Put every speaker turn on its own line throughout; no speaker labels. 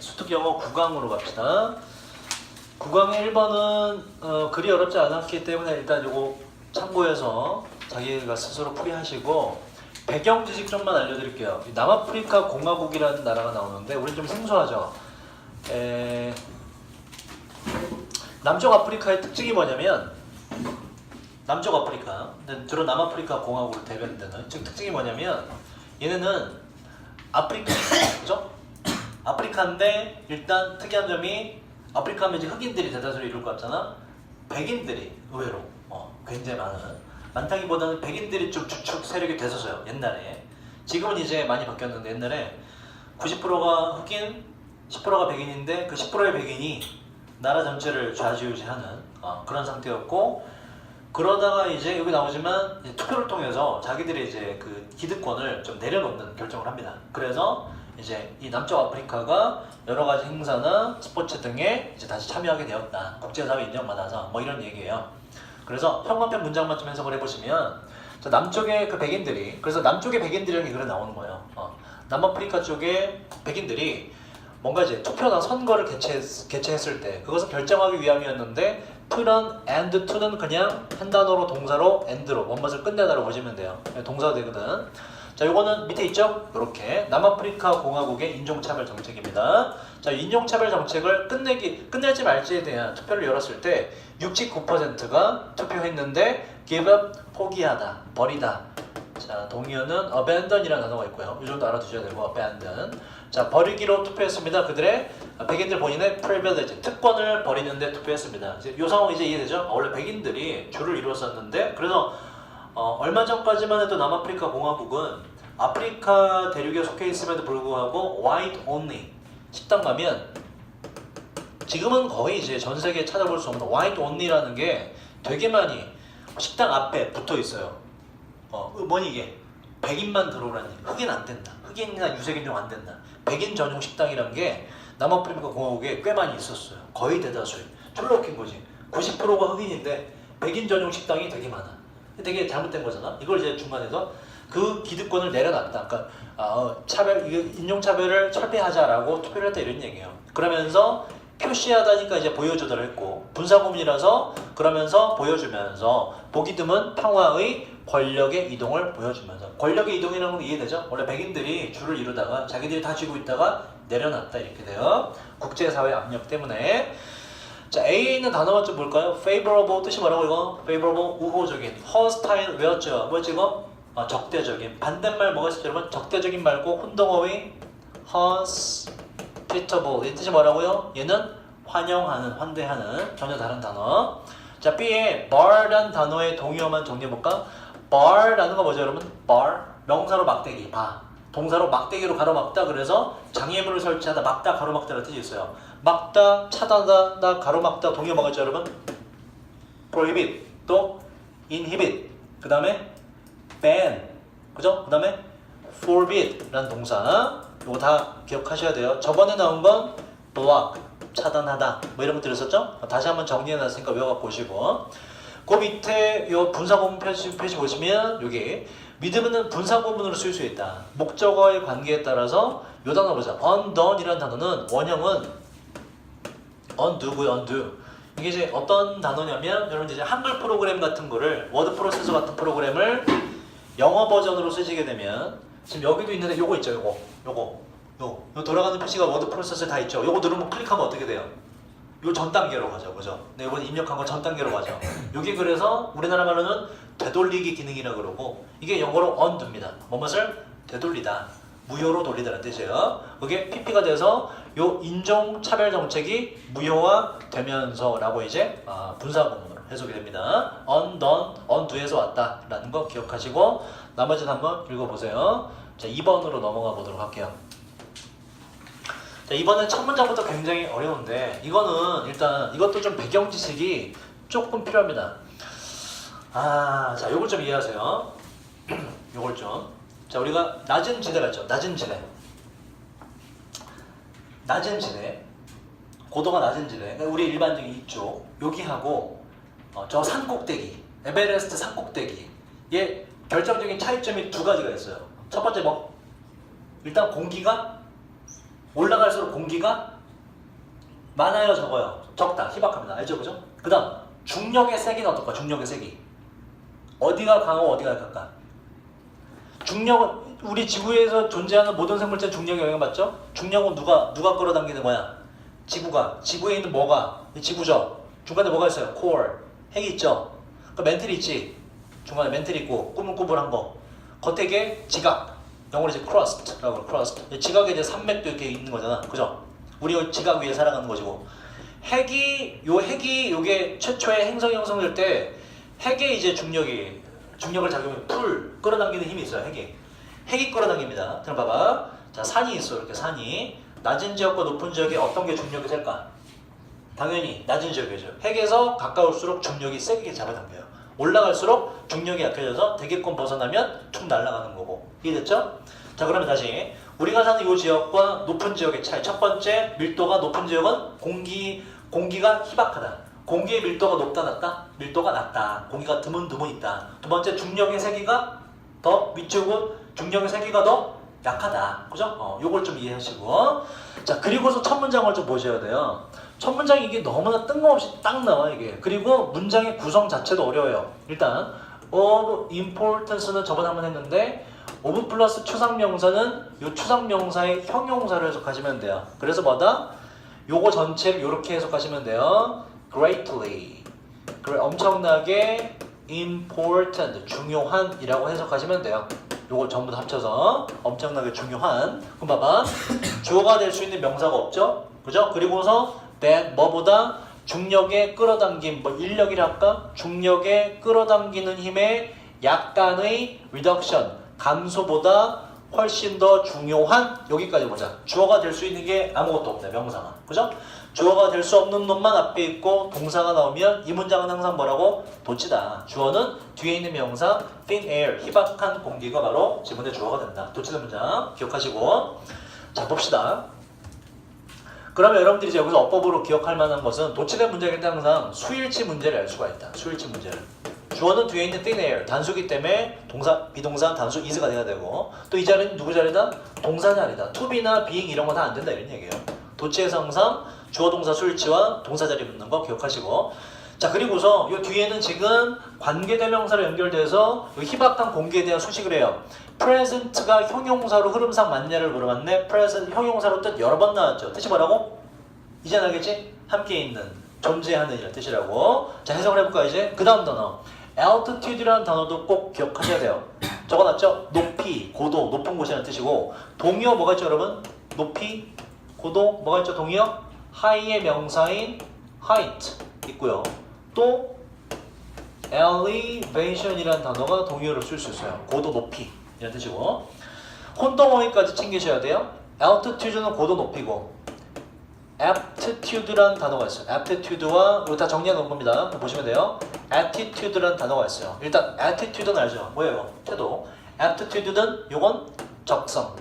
수특 영어 9강으로 갑시다. 9강의 1번은 그리 어렵지 않았기 때문에 일단 요거 참고해서 자기가 스스로 풀이하시고, 배경 지식 좀만 알려드릴게요. 남아프리카 공화국이라는 나라가 나오는데 우린 좀 생소하죠. 남쪽 아프리카의 특징이 뭐냐면, 남쪽 아프리카, 주로 남아프리카 공화국을 대변되는 특징이 뭐냐면, 얘네는 아프리카, 그죠? 아프리카인데 일단 특이한 점이, 아프리카 하면 이제 흑인들이 대다수를 이룰 것 같잖아. 백인들이 의외로 굉장히 많다기보다는 백인들이 좀 주축 세력이 됐었어요, 옛날에. 지금은 이제 많이 바뀌었는데, 옛날에 90%가 흑인, 10%가 백인인데 그 10%의 백인이 나라 전체를 좌지우지하는 그런 상태였고, 그러다가 이제 여기 나오지만 이제 투표를 통해서 자기들이 이제 그 기득권을 좀 내려놓는 결정을 합니다. 그래서 이제 이 남쪽 아프리카가 여러 가지 행사나 스포츠 등에 이제 다시 참여하게 되었다. 국제사회 인정받아서 뭐 이런 얘기예요. 그래서 형광펜 문장만 좀 해석을 해보시면, 저 남쪽의 그 백인들이, 그래서 남쪽의 백인들이라는 게 그래 나오는 거예요. 남아프리카 쪽의 백인들이 뭔가 이제 투표나 선거를 개최했을 때 그것을 결정하기 위함이었는데, 프런 and to는 그냥 한 단어로 동사로 and로 원맛을 끝내다로 보시면 돼요. 동사가 되거든. 자, 요거는 밑에 있죠? 이렇게 남아프리카 공화국의 인종차별 정책입니다. 자, 인종차별 정책을 끝낼지 말지에 대한 투표를 열었을 때 69%가 투표했는데 give up, 포기하다, 버리다. 자, 동의어는 abandon이라는 단어가 있고요. 이 정도 알아두셔야 되고, abandon. 자, 버리기로 투표했습니다. 그들의 백인들 본인의 privilege, 특권을 버리는데 투표했습니다. 이제 이 상황 이제 이해되죠? 원래 백인들이 주를 이루었었는데, 그래서 얼마 전까지만 해도 남아프리카 공화국은 아프리카 대륙에 속해 있음에도 불구하고 white only, 식당 가면 지금은 거의 이제 전 세계에 찾아볼 수 없는 white only라는 게 되게 많이 식당 앞에 붙어 있어요. 뭐니 이게? 백인만 들어오라니. 흑인 안 된다. 흑인이나 유색인종 안 된다. 백인 전용 식당이란 게 남아프리카 공화국에 꽤 많이 있었어요. 거의 대다수에. 졸라 웃긴 거지. 90%가 흑인인데 백인 전용 식당이 되게 많아. 되게 잘못된 거잖아. 이걸 이제 중간에서 그 기득권을 내려놨다. 그러니까 인종차별을 철폐하자라고 투표를 했다, 이런 얘기예요. 그러면서 표시하다니까 이제 보여주더라 했고, 군사고문이라서 그러면서 보여주면서, 보기 드문 평화의 권력의 이동을 보여주면서. 권력의 이동이라는 건 이해되죠? 원래 백인들이 주를 이루다가 자기들이 다 쥐고 있다가 내려놨다, 이렇게 돼요. 국제사회 압력 때문에. 자, A에 있는 단어가 좀 뭘까요? favorable 뜻이 뭐라고 이거? favorable, 우호적인. hostile 외웠죠? 뭐였지 이거? 적대적인. 반대말 뭐가 있었죠 여러분? 적대적인 말고 혼동어의 hospitable, 이 뜻이 뭐라고요? 얘는 환영하는, 환대하는. 전혀 다른 단어. 자, B에 bar라는 단어의 동의어만 정리해볼까? bar라는 거 뭐죠 여러분? bar, 명사로 막대기, 바. 동사로 막대기로 가로막다. 그래서 장애물을 설치하다, 막다, 가로막다라는 뜻이 있어요. 막다, 차단하다, 가로막다. 동의어 뭐겠죠 여러분? prohibit, 또 inhibit, 그 다음에 ban, 그죠? 그 다음에 forbid 라는 동사. 이거 다 기억하셔야 돼요. 저번에 나온 건 block, 차단하다, 뭐 이런 거 들었었죠? 다시 한번 정리해놨으니까 외워갖고 오시고, 그 밑에 요 분사구문 표시 보시면, 여기 믿음은 분사구문으로 쓰일 수 있다. 목적어의 관계에 따라서 요 단어 보자. undone 이라는 단어는 원형은 undo고요, undo. 이게 이제 어떤 단어냐면, 여러분 이제 한글 프로그램 같은 거를, 워드 프로세서 같은 프로그램을 영어 버전으로 쓰시게 되면, 지금 여기도 있는데 요거 있죠, 요거 돌아가는 표시가 워드 프로세서에 다 있죠. 요거 누르면 클릭하면 어떻게 돼요? 요 전 단계로 가죠, 그죠? 네, 이번 입력한 거 전 단계로 가죠. 여기 그래서 우리나라 말로는 되돌리기 기능이라 그러고, 이게 영어로 undo입니다. 뭐뭇을 되돌리다, 무효로 돌리다는 뜻이에요. 그게 PP가 돼서 요 인종차별 정책이 무효화 되면서라고 이제 분사구문으로 해석이 됩니다. undone, undo에서 왔다라는 거 기억하시고, 나머지는 한번 읽어보세요. 자, 2번으로 넘어가 보도록 할게요. 자, 이번엔 첫 문장부터 굉장히 어려운데, 이거는 일단 이것도 좀 배경 지식이 조금 필요합니다. 자, 요걸 좀 이해하세요. 요걸 좀. 자, 우리가 낮은 지대가 있죠. 낮은 지대. 고도가 낮은 지대. 우리 일반적인 이쪽, 여기하고 저 산 꼭대기, 에베레스트 산 꼭대기에 결정적인 차이점이 두 가지가 있어요. 첫 번째 뭐? 일단 공기가 올라갈 수 올라갈수록 공기가 많아요, 적어요? 적다, 희박합니다. 알죠, 그죠? 그 다음 중력의 세기는 어떨까? 중력의 세기 어디가 강하고 어디가 약할까? 중력은 우리 지구에서 존재하는 모든 생물체 중력에 영향을 받죠? 중력은 누가 끌어당기는 거야? 지구가. 지구에 있는 뭐가? 지구죠. 중간에 뭐가 있어요? 코어, 핵이 있죠. 그 멘틀이 있지. 중간에 멘틀이 있고 꾸물꾸물한 거. 겉에게 지각. 영어로 이제 crust라고 crust. 지각에 이제 산맥도 이렇게 있는 거잖아. 그죠? 우리 지각 위에 살아가는 것이고. 핵이 요게 최초의 행성이 형성될 때 핵에 이제 중력을 작용해 풀 끌어당기는 힘이 있어요. 핵이 끌어당깁니다. 그럼 봐봐. 자, 산이 있어. 이렇게 산이 낮은 지역과 높은 지역에 어떤 게 중력이 셀까? 당연히 낮은 지역이죠. 핵에서 가까울수록 중력이 세게 잡아당겨요. 올라갈수록 중력이 약해져서 대기권 벗어나면 툭 날아가는 거고. 이해됐죠? 자, 그러면 다시 우리가 사는 이 지역과 높은 지역의 차이. 첫 번째, 밀도가 높은 지역은 공기가 희박하다. 공기의 밀도가 높다 낮다? 밀도가 낮다. 공기가 드문드문 있다. 두 번째, 중력의 세기가 더 위쪽은 중력의 세기가 더 약하다. 그죠? 요걸 좀 이해하시고. 자, 그리고서 첫 문장을 좀 보셔야 돼요. 첫 문장이 이게 너무나 뜬금없이 딱 나와, 이게. 그리고 문장의 구성 자체도 어려워요. 일단, of importance는 저번에 한번 했는데, of 플러스 추상명사는 요 추상명사의 형용사를 해석하시면 돼요. 그래서 뭐다? 요거 전체를 요렇게 해석하시면 돼요. greatly. 엄청나게 important, 중요한 이라고 해석하시면 돼요. 요걸 전부 다 합쳐서 엄청나게 중요한. 그럼 봐봐. 주어가 될 수 있는 명사가 없죠? 그죠? 그리고서 that 뭐보다 중력의 끌어당김, 뭐 인력이랄까? 중력의 끌어당기는 힘의 약간의 reduction, 감소보다 훨씬 더 중요한. 여기까지 보자. 주어가 될 수 있는 게 아무것도 없네, 명사가. 그죠? 주어가 될 수 없는 놈만 앞에 있고 동사가 나오면 이 문장은 항상 뭐라고? 도치다. 주어는 뒤에 있는 명사 thin air, 희박한 공기가 바로 지문의 주어가 된다. 도치된 문장 기억하시고. 자, 봅시다. 그러면 여러분들이 이제 여기서 어법으로 기억할 만한 것은 도치된 문장일 때 항상 수일치 문제를 알 수가 있다. 수일치 문제를. 주어는 뒤에 있는 thin air, 단수기 때문에 동사, 비동사, 단수, is가 돼야 되고, 또 이 자리는 누구 자리다? 동사 자리다. to be나 being 이런 거 다 안 된다 이런 얘기예요. 도치에서 항상 주어, 동사, 수일치와 동사 자리 붙는 거 기억하시고. 자, 그리고서 이 뒤에는 지금 관계대명사로 연결돼서 희박한 공기에 대한 소식을 해요. present가 형용사로 흐름상 맞냐를 물어봤네. present 형용사로 뜻 여러 번 나왔죠. 뜻이 뭐라고? 이제 알겠지? 함께 있는, 존재하는 이런 뜻이라고. 자, 해석을 해볼까 이제? 그 다음 단어 altitude라는 단어도 꼭 기억하셔야 돼요. 적어놨죠? 높이, 고도, 높은 곳이라는 뜻이고, 동의어 뭐가 있죠 여러분? 높이, 고도, 뭐가 있죠 동의어? high의 명사인 height 있고요. 또 elevation이라는 단어가 동의어로 쓸 수 있어요. 고도, 높이 이런 뜻이고. 혼동어휘까지 챙기셔야 돼요. altitude는 고도, 높이고, aptitude라는 단어가 있어요. aptitude와 이거 다 정리해 놓은 겁니다. 보시면 돼요. attitude라는 단어가 있어요. 일단 attitude는 알죠? 뭐예요? 태도. aptitude는 요건 적성.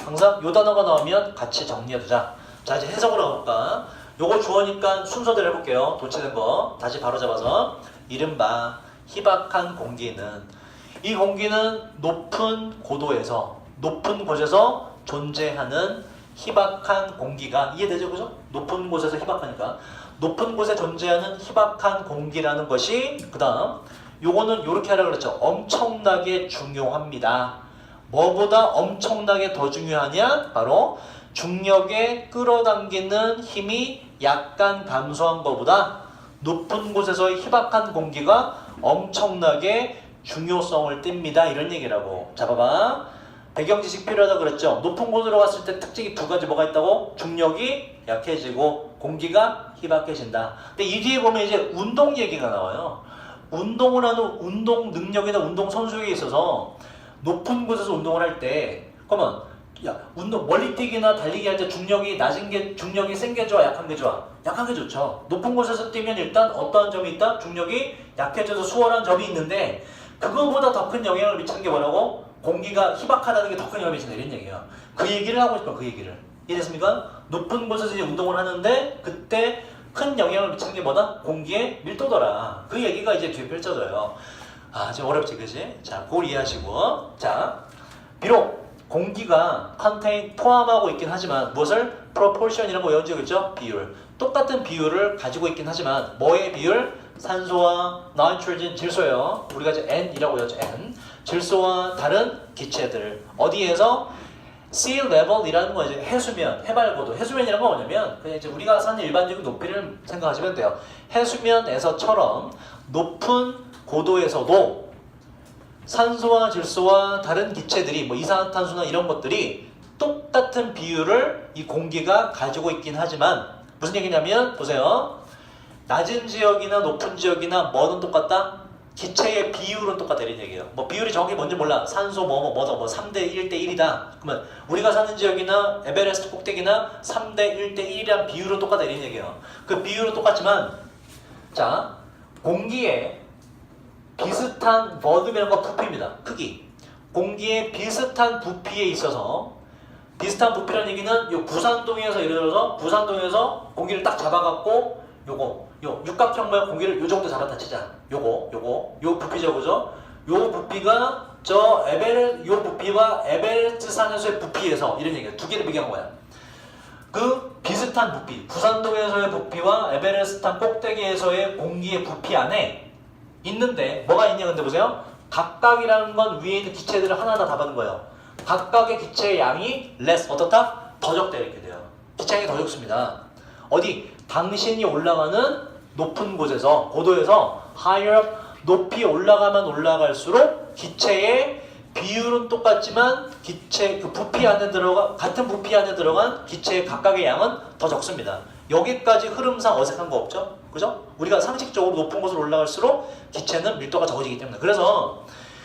항상 요 단어가 나오면 같이 정리해두자. 자, 이제 해석을 해볼까? 요거 주어니까 순서대로 해볼게요. 도치된 거 다시 바로 잡아서. 이른바 희박한 공기는, 이 공기는 높은 곳에서 존재하는 희박한 공기가. 이해되죠? 그죠? 높은 곳에서 희박하니까 높은 곳에 존재하는 희박한 공기라는 것이, 그 다음 요거는 요렇게 하라고 그랬죠. 엄청나게 중요합니다. 뭐보다 엄청나게 더 중요하냐? 바로 중력에 끌어당기는 힘이 약간 감소한 것보다 높은 곳에서의 희박한 공기가 엄청나게 중요성을 띱니다. 이런 얘기라고. 자, 봐봐. 배경 지식 필요하다 그랬죠. 높은 곳으로 갔을 때 특징이 두 가지 뭐가 있다고? 중력이 약해지고 공기가 희박해진다. 근데 이 뒤에 보면 이제 운동 얘기가 나와요. 운동을 하는 운동 능력이나 운동 선수에게 있어서 높은 곳에서 운동을 할 때, 그러면 야, 운동 멀리 뛰기나 달리기 할 때 중력이 센 게 좋아, 약한 게 좋아? 약한 게 좋죠. 높은 곳에서 뛰면 일단 어떠한 점이 있다? 중력이 약해져서 수월한 점이 있는데, 그거보다 더 큰 영향을 미치는 게 뭐라고? 공기가 희박하다는 게 더 큰 영향을 미친다 이런 얘기예요. 그 얘기를 하고 싶어요. 그 얘기를. 이해됐습니까? 높은 곳에서 이제 운동을 하는데 그때 큰 영향을 미치는 게 뭐다? 공기의 밀도더라. 그 얘기가 이제 뒤에 펼쳐져요. 아, 좀 어렵지, 그지? 자, 그걸 이해하시고. 자, 비록 공기가 contain 포함하고 있긴 하지만 무엇을? proportion이라고 외운 적 있죠? 비율. 똑같은 비율을 가지고 있긴 하지만 뭐의 비율? 산소와 나이트로젠 질소예요. 우리가 이제 N이라고 외웠죠. N. 질소와 다른 기체들 어디에서? sea level이라는 건 이제 해수면, 해발고도. 해수면이라는 건 뭐냐면 그냥 이제 우리가 사는 일반적인 높이를 생각하시면 돼요. 해수면에서처럼 높은 고도에서도 산소와 질소와 다른 기체들이 뭐 이산화탄소나 이런 것들이 똑같은 비율을 이 공기가 가지고 있긴 하지만 무슨 얘기냐면 보세요. 낮은 지역이나 높은 지역이나 뭐는 똑같다? 기체의 비율은 똑같다 이런 얘기예요. 뭐 비율이 정확히 뭔지 몰라. 산소 뭐 3대 1대 1이다. 그러면 우리가 사는 지역이나 에베레스트 꼭대기나 3대 1대 1이란 비율은 똑같다 이런 얘기예요. 그 비율은 똑같지만 자 공기에 비슷한 볼륨이라는 건 부피입니다. 크기. 공기의 비슷한 부피에 있어서 비슷한 부피라는 얘기는 요 부산동에서 예를 들어서 부산동에서 공기를 딱 잡아갖고 요 육각형 모양 공기를 요 정도 잡았다 치자. 요 부피죠, 그죠? 요 부피가 요 부피와 에베레스트 산에서의 부피에서 이런 얘기야. 두 개를 비교한 거야. 그 비슷한 부피, 부산동에서의 부피와 에베레스트 산 꼭대기에서의 공기의 부피 안에 있는데 뭐가 있냐 근데 보세요. 각각이라는 건 위에 있는 기체들을 하나하나 다 받는 거예요. 각각의 기체의 양이 less 어떻다? 더 적다 이렇게 돼요. 기체 양이 더 적습니다. 어디? 당신이 올라가는 높은 곳에서 고도에서 higher up 높이 올라가면 올라갈수록 기체의 비율은 똑같지만 기체 그 부피 안에 같은 부피 안에 들어간 기체의 각각의 양은 더 적습니다. 여기까지 흐름상 어색한 거 없죠? 그죠? 우리가 상식적으로 높은 곳으로 올라갈수록 기체는 밀도가 적어지기 때문에. 그래서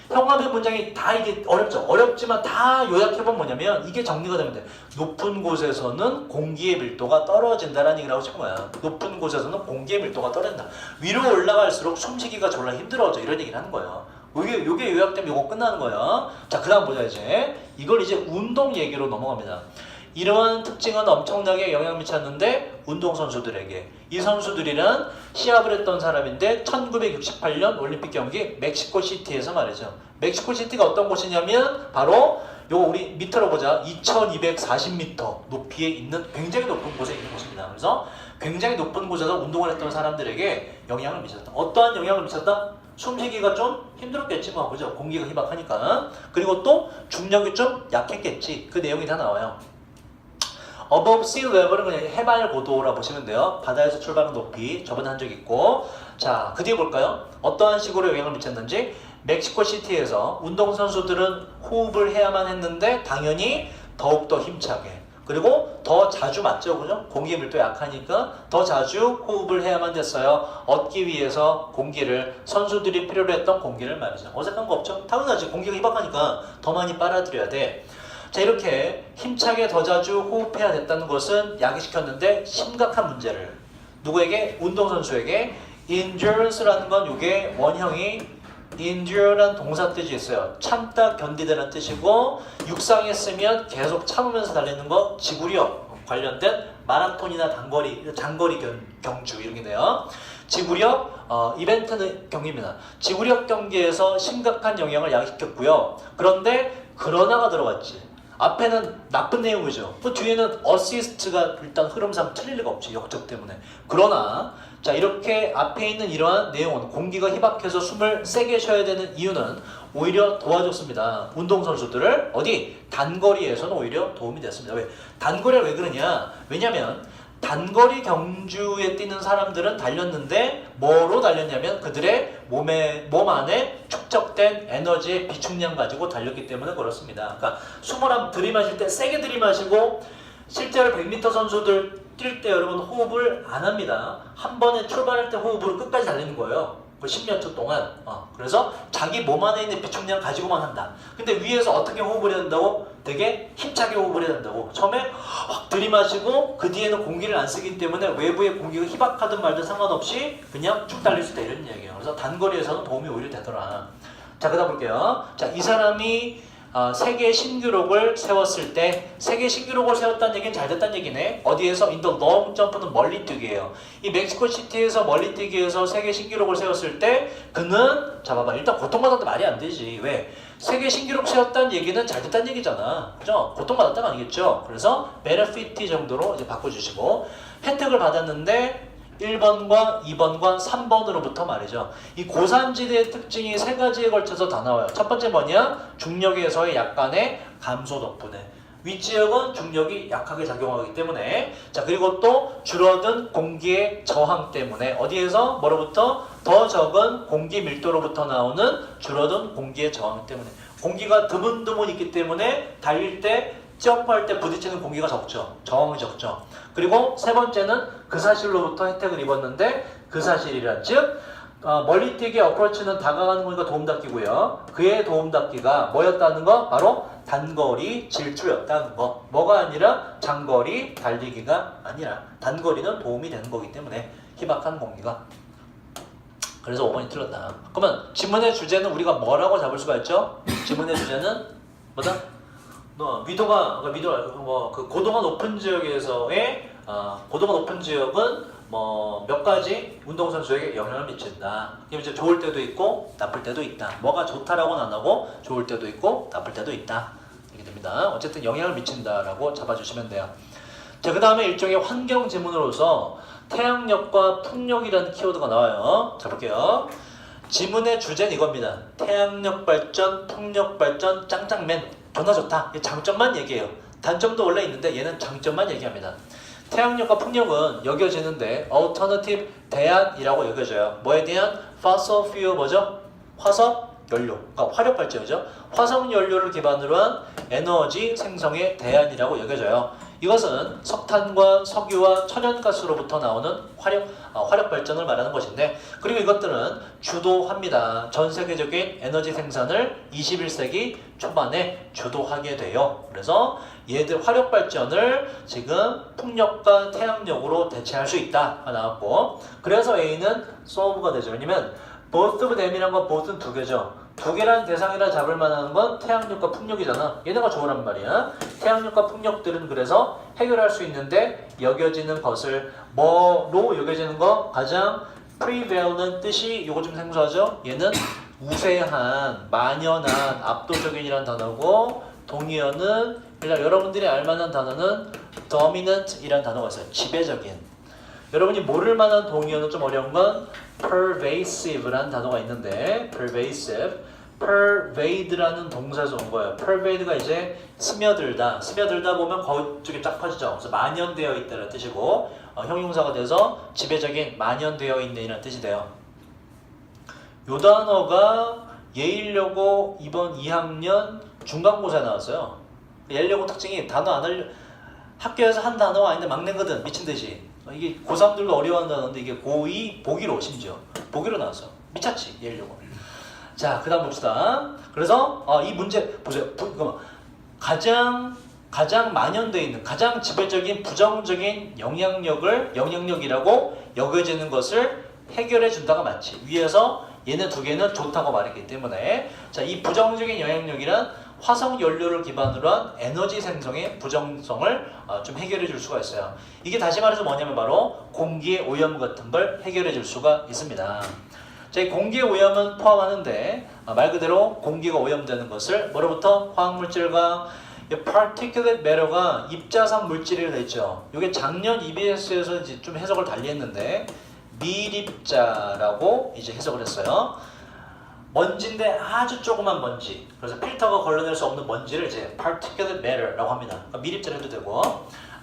형합의 문장이 다 이게 어렵죠? 어렵지만 다 요약해보면 뭐냐면 이게 정리가 되면 돼. 높은 곳에서는 공기의 밀도가 떨어진다라는 얘기를 하고 싶은 거야. 높은 곳에서는 공기의 밀도가 떨어진다. 위로 올라갈수록 숨쉬기가 졸라 힘들어져. 이런 얘기를 하는 거예요. 요게 요약되면 요거 끝나는 거예요. 자, 그 다음 보자 이제. 이걸 이제 운동 얘기로 넘어갑니다. 이러한 특징은 엄청나게 영향을 미쳤는데 운동선수들에게. 이 선수들이란 시합을 했던 사람인데 1968년 올림픽 경기 멕시코시티에서 말이죠. 멕시코시티가 어떤 곳이냐면 바로 요거 우리 미터로 보자. 2240m 높이에 있는 굉장히 높은 곳에 있는 곳입니다. 그래서 굉장히 높은 곳에서 운동을 했던 사람들에게 영향을 미쳤다. 어떠한 영향을 미쳤다? 숨쉬기가 좀 힘들었겠지 뭐 그죠? 공기가 희박하니까. 그리고 또 중력이 좀 약했겠지. 그 내용이 다 나와요. above sea level은 그냥 해발 고도라 보시면 돼요. 바다에서 출발하는 높이 저번에 한 적 있고. 자, 그 뒤에 볼까요? 어떠한 식으로 영향을 미쳤는지. 멕시코시티에서 운동선수들은 호흡을 해야만 했는데 당연히 더욱더 힘차게 그리고 더 자주 맞죠, 그죠? 공기 밀도 약하니까 더 자주 호흡을 해야만 됐어요. 얻기 위해서 공기를 선수들이 필요로 했던 공기를 말이죠. 어색한 거 없죠? 당연하지. 공기가 희박하니까 더 많이 빨아들여야 돼. 자, 이렇게 힘차게 더 자주 호흡해야 됐다는 것은 야기시켰는데 심각한 문제를 누구에게? 운동선수에게. endurance라는 건 이게 원형이 endure라는 동사 뜻이 있어요. 참다, 견디다라는 뜻이고 육상에 쓰면 계속 참으면서 달리는 거 지구력 관련된 마라톤이나 장거리 경주 이런 게 돼요. 지구력 이벤트 경기입니다. 지구력 경기에서 심각한 영향을 야기시켰고요. 그런데 그러나가 들어갔지. 앞에는 나쁜 내용이죠. 그 뒤에는 어시스트가 일단 흐름상 틀릴 리가 없지. 역적 때문에. 그러나 자 이렇게 앞에 있는 이러한 내용은 공기가 희박해서 숨을 세게 쉬어야 되는 이유는 오히려 도와줬습니다. 운동선수들을 어디? 단거리에서는 오히려 도움이 됐습니다. 왜? 단거리가 왜 그러냐? 왜냐면 단거리 경주에 뛰는 사람들은 달렸는데 뭐로 달렸냐면 그들의 몸 안에 축적된 에너지의 비축량 가지고 달렸기 때문에 그렇습니다. 그러니까 숨을 들이마실 때 세게 들이마시고 실제로 100m 선수들 뛸 때 여러분 호흡을 안 합니다. 한 번에 출발할 때 호흡을 끝까지 달리는 거예요. 10몇 초 동안. 그래서 자기 몸 안에 있는 비축량 가지고만 한다. 근데 위에서 어떻게 호흡을 해야 된다고? 되게 힘차게 호흡을 해야 된다고. 처음에 확 들이마시고 그 뒤에는 공기를 안 쓰기 때문에 외부의 공기가 희박하든 말든 상관없이 그냥 쭉 달릴 수 있다 이런 얘기예요. 그래서 단거리에서는 도움이 오히려 되더라. 자, 그다음 볼게요. 자, 이 사람이 세계 신기록을 세웠을 때 세계 신기록을 세웠다는 얘기는 잘 됐다는 얘기네. 어디에서? in the long jump는 멀리 뛰기예요. 이 멕시코시티에서 멀리 뛰기에서 세계 신기록을 세웠을 때 그는 자 봐봐 일단 고통받았는데 말이 안 되지. 왜? 세계 신기록 세웠다는 얘기는 잘 됐다는 얘기잖아. 그죠? 고통받았다는 아니겠죠? 그래서 benefit 정도로 이제 바꿔주시고 혜택을 받았는데 1번과 2번과 3번으로부터 말이죠. 이 고산지대의 특징이 세 가지에 걸쳐서 다 나와요. 첫 번째 뭐냐? 중력에서의 약간의 감소 덕분에. 윗지역은 중력이 약하게 작용하기 때문에 자 그리고 또 줄어든 공기의 저항 때문에 어디에서 뭐로부터 더 적은 공기 밀도로부터 나오는 줄어든 공기의 저항 때문에 공기가 드문드문 있기 때문에 달릴 때 점프할 때 부딪히는 공기가 적죠. 저항이 적죠. 그리고 세 번째는 그 사실로부터 혜택을 입었는데 그 사실이란 즉 멀리 뛰기 어프로치는 다가가는 거니까 도움닫기고요. 그의 도움닫기가 뭐였다는 거? 바로 단거리 질주였다는 거. 뭐가 아니라 장거리 달리기가 아니라 단거리는 도움이 되는 거기 때문에 희박한 공기가. 그래서 5번이 틀렸다. 그러면 지문의 주제는 우리가 뭐라고 잡을 수가 있죠? 지문의 주제는 뭐다? 미도가 그 고도가 높은 지역에서의 고도가 높은 지역은 뭐 몇 가지 운동선수에게 영향을 미친다. 이제 좋을 때도 있고 나쁠 때도 있다. 뭐가 좋다라고는 안 하고 좋을 때도 있고 나쁠 때도 있다. 이렇게 됩니다. 어쨌든 영향을 미친다라고 잡아주시면 돼요. 자, 그 다음에 일종의 환경 지문으로서 태양력과 풍력이라는 키워드가 나와요. 자, 볼게요. 지문의 주제는 이겁니다. 태양력 발전, 풍력 발전, 짱짱맨. 존나 좋다. 장점만 얘기해요. 단점도 원래 있는데 얘는 장점만 얘기합니다. 태양력과 풍력은 여겨지는데 alternative 대안이라고 여겨져요. 뭐에 대한? fossil fuel 뭐죠? 화석 연료. 그러니까 화력 발전이죠. 화석 연료를 기반으로 한 에너지 생성의 대안이라고 여겨져요. 이것은 석탄과 석유와 천연가스로부터 나오는 화력 발전을 말하는 것인데 그리고 이것들은 주도합니다. 전 세계적인 에너지 생산을 21세기 초반에 주도하게 돼요. 그래서 얘들 화력 발전을 지금 풍력과 태양력으로 대체할 수 있다가 나왔고 그래서 A는 solve가 되죠. 왜냐면 both of them이란 건 both는 두 개죠. 두 개란 대상이라 잡을 만한 건 태양력과 풍력이잖아. 얘네가 좋으란 말이야. 태양력과 풍력들은 그래서 해결할 수 있는데 여겨지는 것을 뭐로 여겨지는 거? 가장 prevalent 뜻이 요거 좀 생소하죠? 얘는 우세한, 만연한, 압도적인이란 단어고 동의어는 일단 여러분들이 알만한 단어는 dominant 이란 단어가 있어요. 지배적인. 여러분이 모를 만한 동의어는 좀 어려운 건 pervasive라는 단어가 있는데 pervade라는 동사에서 온 거예요. pervade가 이제 스며들다 보면 거쪽에 쫙 퍼지죠. 그래서 만연되어 있다는 뜻이고 형용사가 돼서 지배적인 만연되어 있는 이라는 뜻이 돼요. 요 단어가 예일여고 이번 2학년 중간고사에 나왔어요. 예일여고 특징이 단어 안 알려 학교에서 한 단어가 아닌데 막 낸거든 미친듯이. 이게 고3들도 어려워하는 단어인데 이게 고2 보기로 심지어 보기로 나왔어. 미쳤지 예일여고. 자, 그 다음 봅시다. 그래서 이 문제 보세요. 가장 만연되어 있는 가장 지배적인 부정적인 영향력이라고 여겨지는 것을 해결해 준다가 맞지. 위에서 얘네 두 개는 좋다고 말했기 때문에 자, 이 부정적인 영향력이란 화석 연료를 기반으로 한 에너지 생성의 부정성을 좀 해결해 줄 수가 있어요. 이게 다시 말해서 뭐냐면 바로 공기의 오염 같은 걸 해결해 줄 수가 있습니다. 자, 이 공기의 오염은 포함하는데 말 그대로 공기가 오염되는 것을 뭐로부터? 화학물질과 particulate matter가 입자상 물질이라 했죠. 이게 작년 EBS에서 이제 좀 해석을 달리 했는데 밀입자라고 이제 해석을 했어요. 먼지인데 아주 조그만 먼지. 그래서 필터가 걸러낼 수 없는 먼지를 이제 particulate matter라고 합니다. 그러니까 밀입자를 해도 되고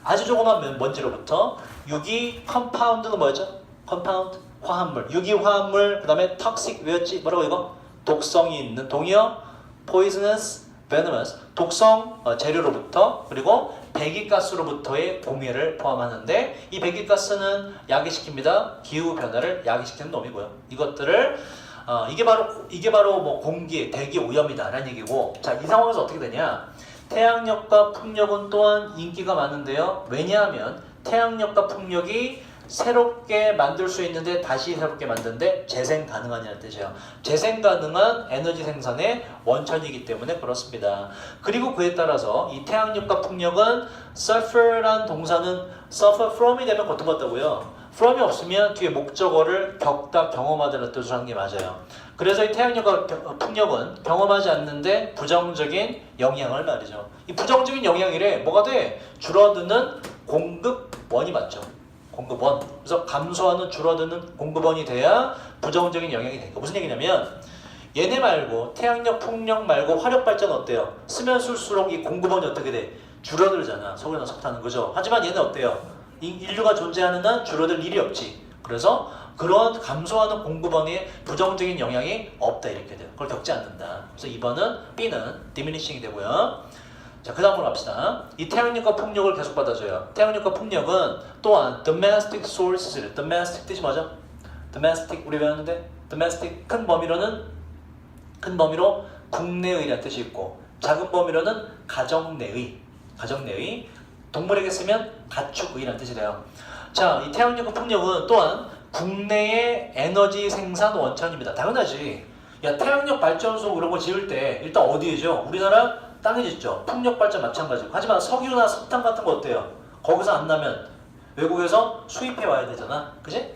아주 조그만 먼지로부터 유기 컴파운드가 뭐였죠? 컴파운드 화합물, 유기 화합물, 그 다음에 toxic 왜였지? 뭐라고 이거? 독성이 있는 동의어 poisonous, venomous 독성 재료로부터 그리고 배기가스로부터의 공해를 포함하는데 이 배기가스는 야기시킵니다. 기후 변화를 야기시키는 놈이고요. 이것들을 이게 바로 뭐 공기, 대기 오염이다라는 얘기고 자, 이 상황에서 어떻게 되냐? 태양력과 풍력은 또한 인기가 많은데요. 왜냐하면 태양력과 풍력이 새롭게 만들 수 있는데 다시 새롭게 만드는데 재생 가능한이라는 뜻이에요. 재생 가능한 에너지 생산의 원천이기 때문에 그렇습니다. 그리고 그에 따라서 이 태양력과 풍력은 suffer란 동사는 suffer from이 되면 고통받다고요. from이 없으면 뒤에 목적어를 겪다, 경험하다라는 뜻으로 하는 게 맞아요. 그래서 이 태양력과 풍력은 경험하지 않는데 부정적인 영향을 말이죠. 이 부정적인 영향이래 뭐가 돼? 줄어드는 공급원이 맞죠. 공급원. 그래서 감소하는 줄어드는 공급원이 돼야 부정적인 영향이 되니까 무슨 얘기냐면 얘네 말고 태양력, 풍력 말고 화력 발전 어때요? 쓰면 쓸수록 이 공급원이 어떻게 돼? 줄어들잖아. 석유나 석탄은 그죠? 하지만 얘는 어때요? 인류가 존재하는 한 줄어들 일이 없지. 그래서 그런 감소하는 공급원의 부정적인 영향이 없다 이렇게 돼요. 그걸 겪지 않는다. 그래서 2번은 B는 diminishing이 되고요. 자, 그 다음으로 갑시다. 이 태양력과 풍력을 계속 받아줘요. 태양력과 풍력은 또한 domestic sources, domestic 뜻이 뭐죠? domestic 우리 배웠는데 domestic 큰 범위로 국내의라는 뜻이 있고 작은 범위로는 가정내의 동물에게 쓰면 가축의라는 뜻이 돼요. 자, 이 태양력과 풍력은 또한 국내의 에너지 생산 원천입니다. 당연하지. 야, 태양력 발전소 이런 거 지을 때 일단 어디에죠? 우리나라 땅에 짓죠. 풍력 발전 마찬가지고. 하지만 석유나 석탄 같은 거 어때요? 거기서 안 나면 외국에서 수입해 와야 되잖아. 그지?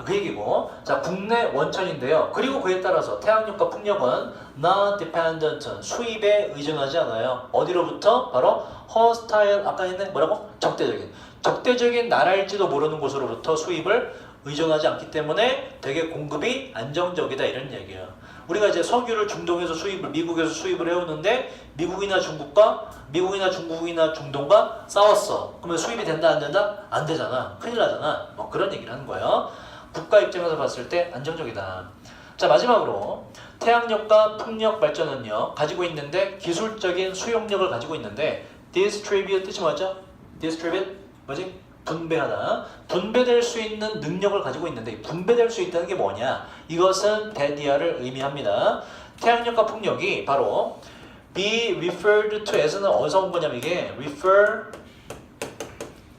그 얘기고. 자, 국내 원천인데요. 그리고 그에 따라서 태양력과 풍력은 non-dependent, 수입에 의존하지 않아요. 어디로부터? 바로 hostile, 아까 했네? 뭐라고? 적대적인 나라일지도 모르는 곳으로부터 수입을 의존하지 않기 때문에 되게 공급이 안정적이다 이런 얘기예요. 우리가 이제 석유를 중동에서 미국에서 수입을 해오는데 미국이나 중국이나 중동과 싸웠어. 그러면 수입이 된다 안 된다? 안 되잖아. 큰일 나잖아. 뭐 그런 얘기를 하는 거예요. 국가 입장에서 봤을 때 안정적이다. 자, 마지막으로 태양력과 풍력 발전은요 가지고 있는데 기술적인 수용력을 가지고 있는데 distribute 뜻이 뭐죠? distribute 뭐지? 분배하다. 분배될 수 있는 능력을 가지고 있는데 분배될 수 있다는 게 뭐냐? 이것은 대디아를 의미합니다. 태양력과 풍력이 바로 be referred to as는 어디서 온 거냐면 이게 refer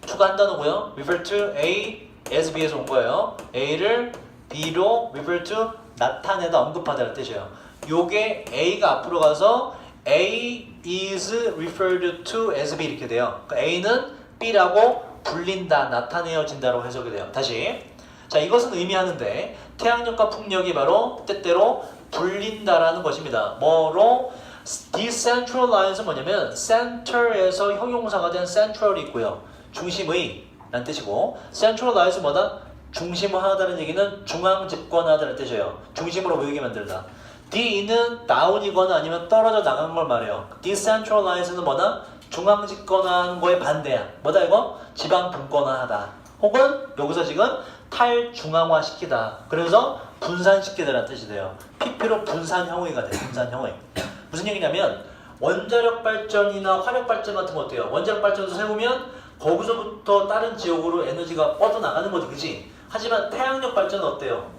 to가 한 단어고요. refer to A as B에서 온 거예요. A를 B로 refer to 나타내다 언급하다는 뜻이에요. 요게 A가 앞으로 가서 A is referred to as B 이렇게 돼요. 그러니까 A는 B라고 불린다, 나타내어진다로 해석이 돼요. 다시. 자, 이것은 의미하는데 태양력과 풍력이 바로 때때로 불린다라는 것입니다. 뭐로? decentralize는 뭐냐면 center에서 형용사가 된 central이 있고요. 중심의 라는 뜻이고 centralize 뭐다? 중심화하다는 얘기는 중앙집권하다는 뜻이에요. 중심으로 모이게 만들다. D는 다운이거나 아니면 떨어져 나간 걸 말해요. decentralize는 뭐다? 중앙 집권하는 거에 반대야. 뭐다 이거? 지방 분권화하다. 혹은 여기서 지금 탈중앙화 시키다. 그래서 분산시키다라는 뜻이 돼요. PP로 분산형의가 돼요. 분산형의. 무슨 얘기냐면 원자력 발전이나 화력 발전 같은 거 어때요? 원자력 발전소 세우면 거기서부터 다른 지역으로 에너지가 뻗어나가는 거지, 그치? 하지만 태양력 발전은 어때요?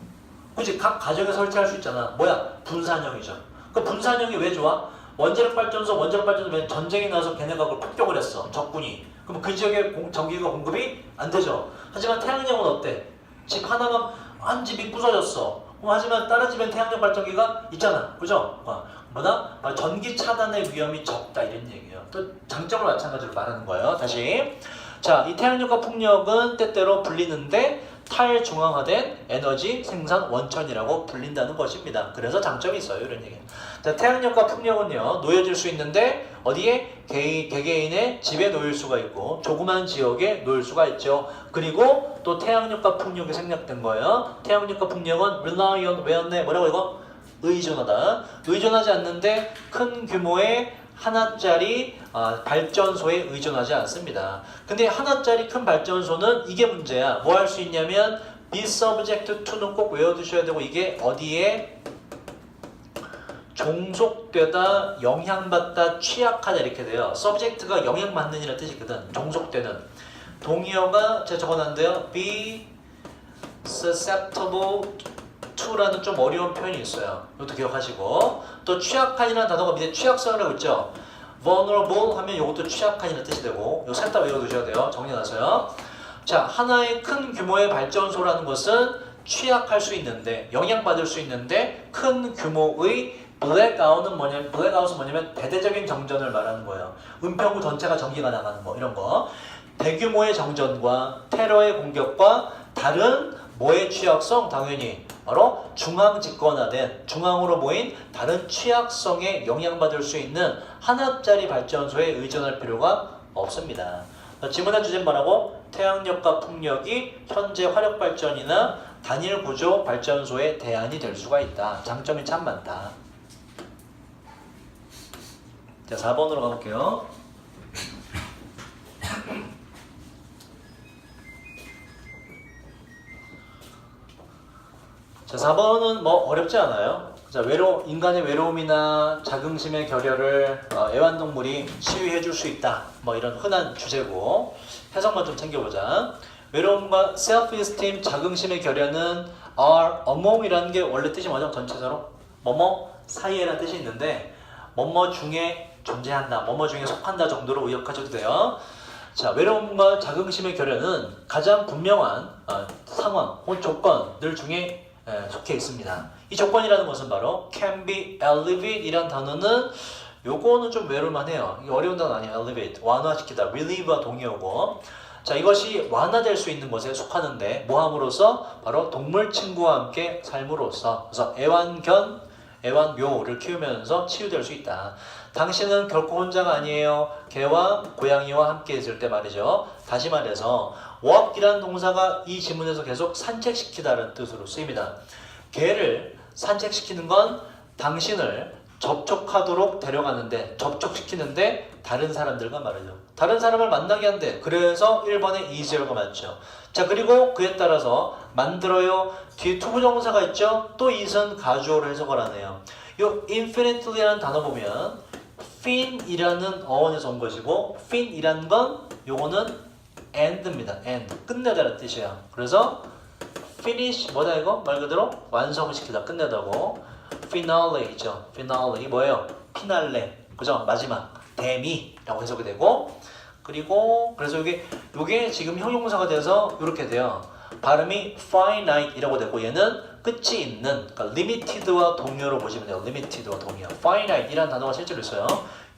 그치? 각 가정에 설치할 수 있잖아. 뭐야? 분산형이죠. 그 분산형이 왜 좋아? 원자력 발전소 왜 전쟁이 나서 걔네가 그걸 폭격을 했어. 적군이. 그럼 그 지역에 전기가 공급이 안 되죠. 하지만 태양력은 어때? 집 하나만 한 집이 부서졌어. 하지만 다른 집엔 태양력 발전기가 있잖아. 그죠? 뭐다? 전기 차단의 위험이 적다 이런 얘기예요. 또 장점을 마찬가지로 말하는 거예요. 다시. 자, 이 태양력과 풍력은 때때로 불리는데 탈중앙화된 에너지 생산 원천이라고 불린다는 것입니다. 그래서 장점이 있어요. 이런 얘기. 자, 태양력과 풍력은요 놓여질 수 있는데 어디에? 개개인의 집에 놓일 수가 있고 조그만 지역에 놓일 수가 있죠. 그리고 또 태양력과 풍력이 생략된 거예요. 태양력과 풍력은 rely on 왜였네? 뭐라고 이거? 의존하다. 의존하지 않는데 큰 규모의 하나짜리 발전소에 의존하지 않습니다. 근데 하나짜리 큰 발전소는 이게 문제야. 뭐 할 수 있냐면 be subject to는 꼭 외워두셔야 되고 이게 어디에 종속되다, 영향받다, 취약하다 이렇게 돼요. subject가 영향받는 이라는 뜻이거든. 종속되는. 동의어가 제가 적어놨는데요. be susceptible to라는 좀 어려운 표현이 있어요. 이것도 기억하시고 또 취약한이라는 단어가 밑에 취약성이라고 있죠. vulnerable 하면 이것도 취약한이라는 뜻이 되고 이거 셋 다 외워두셔야 돼요. 정리해놨어요. 자, 하나의 큰 규모의 발전소라는 것은 취약할 수 있는데 영향받을 수 있는데 큰 규모의 블랙아웃은 뭐냐면 대대적인 정전을 말하는 거예요. 은평구 전체가 전기가 나가는 거 이런 거. 대규모의 정전과 테러의 공격과 다른 뭐의 취약성? 당연히 바로 중앙 집권화된 중앙으로 모인 다른 취약성에 영향받을 수 있는 하나짜리 발전소에 의존할 필요가 없습니다. 지문의 주제는 뭐라고? 태양력과 풍력이 현재 화력발전이나 단일 구조 발전소의 대안이 될 수가 있다. 장점이 참 많다. 자, 4번으로 가볼게요. 자, 4번은 뭐 어렵지 않아요. 자, 인간의 외로움이나 자긍심의 결여를 애완동물이 치유해 줄 수 있다. 뭐 이런 흔한 주제고 해석만 좀 챙겨보자. 외로움과 self-esteem, 자긍심의 결여는 are among이라는 게 원래 뜻이 뭐죠? 전체적으로 뭐뭐 사이에라는 뜻이 있는데 뭐뭐 중에 존재한다, 뭐뭐 중에 속한다 정도로 의역하셔도 돼요. 자, 외로움과 자긍심의 결여는 가장 분명한 상황 혹은 조건들 중에 속해 있습니다. 이 조건이라는 것은 바로 can be alleviate 이란 단어는 요거는 좀 외울만해요. 이게 어려운 단어 아니에요. elevate, 완화시키다, relieve와 동의어고. 자, 이것이 완화될 수 있는 것에 속하는데 뭐함으로써 바로 동물 친구와 함께 삶으로써, 그래서 애완묘를 키우면서 치유될 수 있다. 당신은 결코 혼자가 아니에요. 개와 고양이와 함께 있을 때 말이죠. 다시 말해서 walk이라는 동사가 이 지문에서 계속 산책시키다는 뜻으로 쓰입니다. 개를 산책시키는 건 당신을 접촉하도록 데려가는데, 접촉시키는데 다른 사람들과 말이죠. 다른 사람을 만나게 한대. 그래서 1번에 easier가 맞죠. 자, 그리고 그에 따라서 만들어요. 뒤에 투부정사가 있죠. 또 it은 가주어로 해석을 하네요. 요 infinitely라는 단어 보면 fin이라는 어원에서 온 것이고 fin이라는 건 요거는 end입니다. end. 끝내다라는 뜻이에요. 그래서 finish 뭐다 이거? 말 그대로 완성을 시키다, 끝내다고. finale이죠. finale 뭐예요? 피날레. 그죠? 마지막. 대미라고 해석이 되고, 그리고 그래서 요게 지금 형용사가 돼서 이렇게 돼요. 발음이 finite이라고 되고 얘는 끝이 있는, 그러니까 limited와 동의어로 보시면 돼요. limited와 동의어. finite이라는 단어가 실제로 있어요.